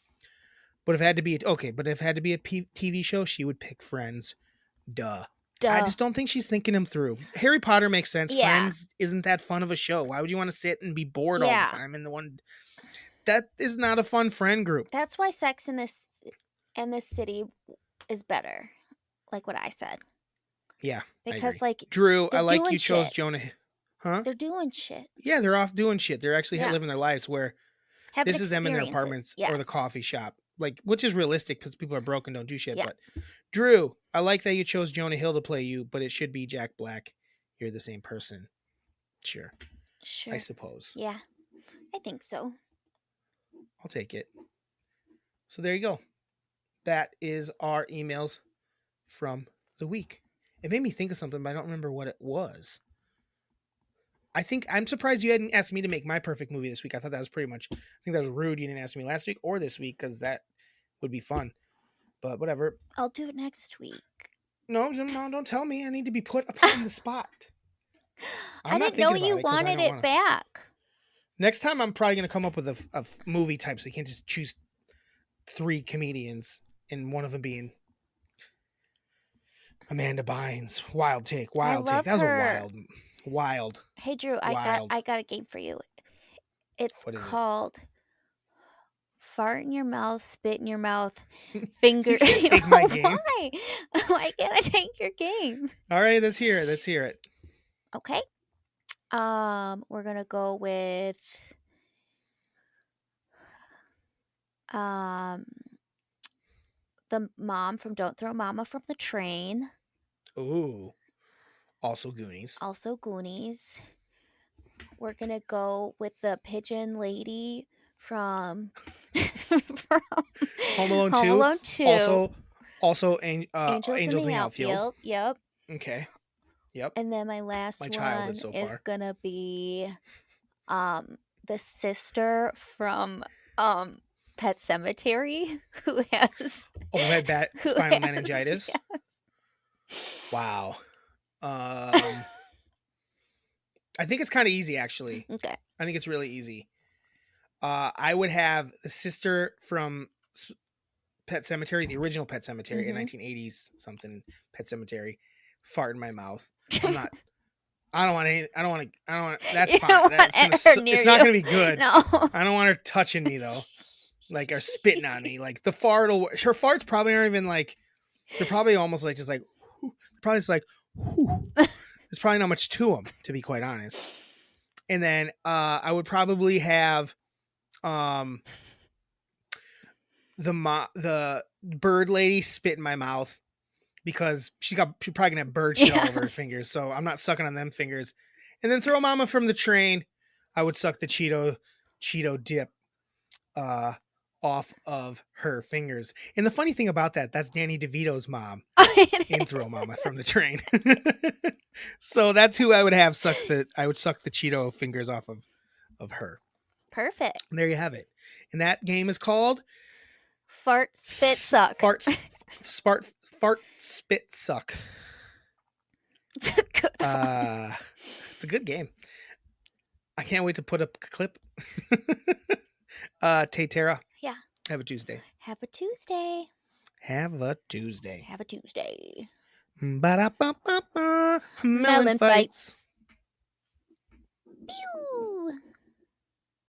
Speaker 1: But if it had to be a TV show, she would pick Friends. Duh. I just don't think she's thinking him through. Harry Potter makes sense. Yeah. Friends isn't that fun of a show. Why would you want to sit and be bored all the time? And that is not a fun friend group.
Speaker 2: That's why Sex in this City is better. Like what I said.
Speaker 1: Yeah.
Speaker 2: Because like
Speaker 1: Drew, I like you chose Jonah. Huh?
Speaker 2: They're doing shit.
Speaker 1: Yeah, they're off doing shit. They're actually living their lives where this is them in their apartments or the coffee shop. Like, which is realistic because people are broke and don't do shit. Yeah. But Drew, I like that you chose Jonah Hill to play you, but it should be Jack Black. You're the same person. Sure. I suppose.
Speaker 2: Yeah, I think so.
Speaker 1: I'll take it. So there you go. That is our emails from the week. It made me think of something, but I don't remember what it was. I'm surprised you hadn't asked me to make my perfect movie this week. I thought that was I think that was rude. You didn't ask me last week or this week because that would be fun. But whatever.
Speaker 2: I'll do it next week.
Speaker 1: No, don't tell me. I need to be put upon the spot.
Speaker 2: I didn't know you wanted it back.
Speaker 1: Next time, I'm probably going to come up with a movie type so you can't just choose 3 comedians, and one of them being Amanda Bynes. Wild take.
Speaker 2: I
Speaker 1: Wild take.
Speaker 2: love
Speaker 1: That was a
Speaker 2: her.
Speaker 1: wild.
Speaker 2: Hey Drew,
Speaker 1: Wild.
Speaker 2: I got a game for you. It's
Speaker 1: What is
Speaker 2: called fart in your mouth, spit in your mouth, finger.
Speaker 1: You can't take my game.
Speaker 2: Why? Why can't I take your game?
Speaker 1: All right, let's hear it. Let's hear it.
Speaker 2: Okay. We're gonna go with the mom from Don't Throw Mama from the Train.
Speaker 1: Ooh. Also Goonies.
Speaker 2: Also Goonies. We're gonna go with the pigeon lady from, from
Speaker 1: Home Alone 2.
Speaker 2: Home Alone 2.
Speaker 1: Also
Speaker 2: Angels in the Outfield. Yep.
Speaker 1: Okay. Yep.
Speaker 2: And then my last
Speaker 1: My
Speaker 2: one
Speaker 1: childhood so
Speaker 2: is
Speaker 1: far.
Speaker 2: gonna be the sister from Pet Cemetery who has
Speaker 1: Had bad
Speaker 2: who
Speaker 1: spinal
Speaker 2: has-
Speaker 1: meningitis.
Speaker 2: yes.
Speaker 1: Wow. I think it's kind of easy, actually.
Speaker 2: Okay.
Speaker 1: I think it's really easy. I would have the sister from Pet Cemetery, the original Pet Cemetery, in 1980s something Pet Cemetery, fart in my mouth. I don't want. That's
Speaker 2: You
Speaker 1: fine.
Speaker 2: don't
Speaker 1: That's
Speaker 2: want
Speaker 1: gonna.
Speaker 2: her near
Speaker 1: It's not
Speaker 2: you.
Speaker 1: gonna be good.
Speaker 2: No.
Speaker 1: I don't want her touching me though, like or spitting on me. Like the fart will. Her farts probably aren't even like. They're probably almost like just like. Whew. They're probably just like. Whew. There's probably not much to them, to be quite honest. And then I would probably have the bird lady spit in my mouth because she's probably gonna have bird shit all over her fingers, so I'm not sucking on them fingers. And then Throw Mama from the Train, I would suck the Cheeto dip off of her fingers. And the funny thing about that's Danny DeVito's mom in Throw Mama from the Train. So that's who I would have suck the Cheeto fingers off of her.
Speaker 2: Perfect.
Speaker 1: And there you have it. And that game is called
Speaker 2: Fart, Spit, Suck.
Speaker 1: Fart, Spit, Suck.
Speaker 2: It's a good
Speaker 1: it's a good game. I can't wait to put up a clip. Tay Tara.
Speaker 2: Yeah.
Speaker 1: Have a Tuesday.
Speaker 2: Have a Tuesday.
Speaker 1: Have a Tuesday.
Speaker 2: Have a Tuesday.
Speaker 1: Ba-da-ba-ba-ba.
Speaker 2: Melon fights.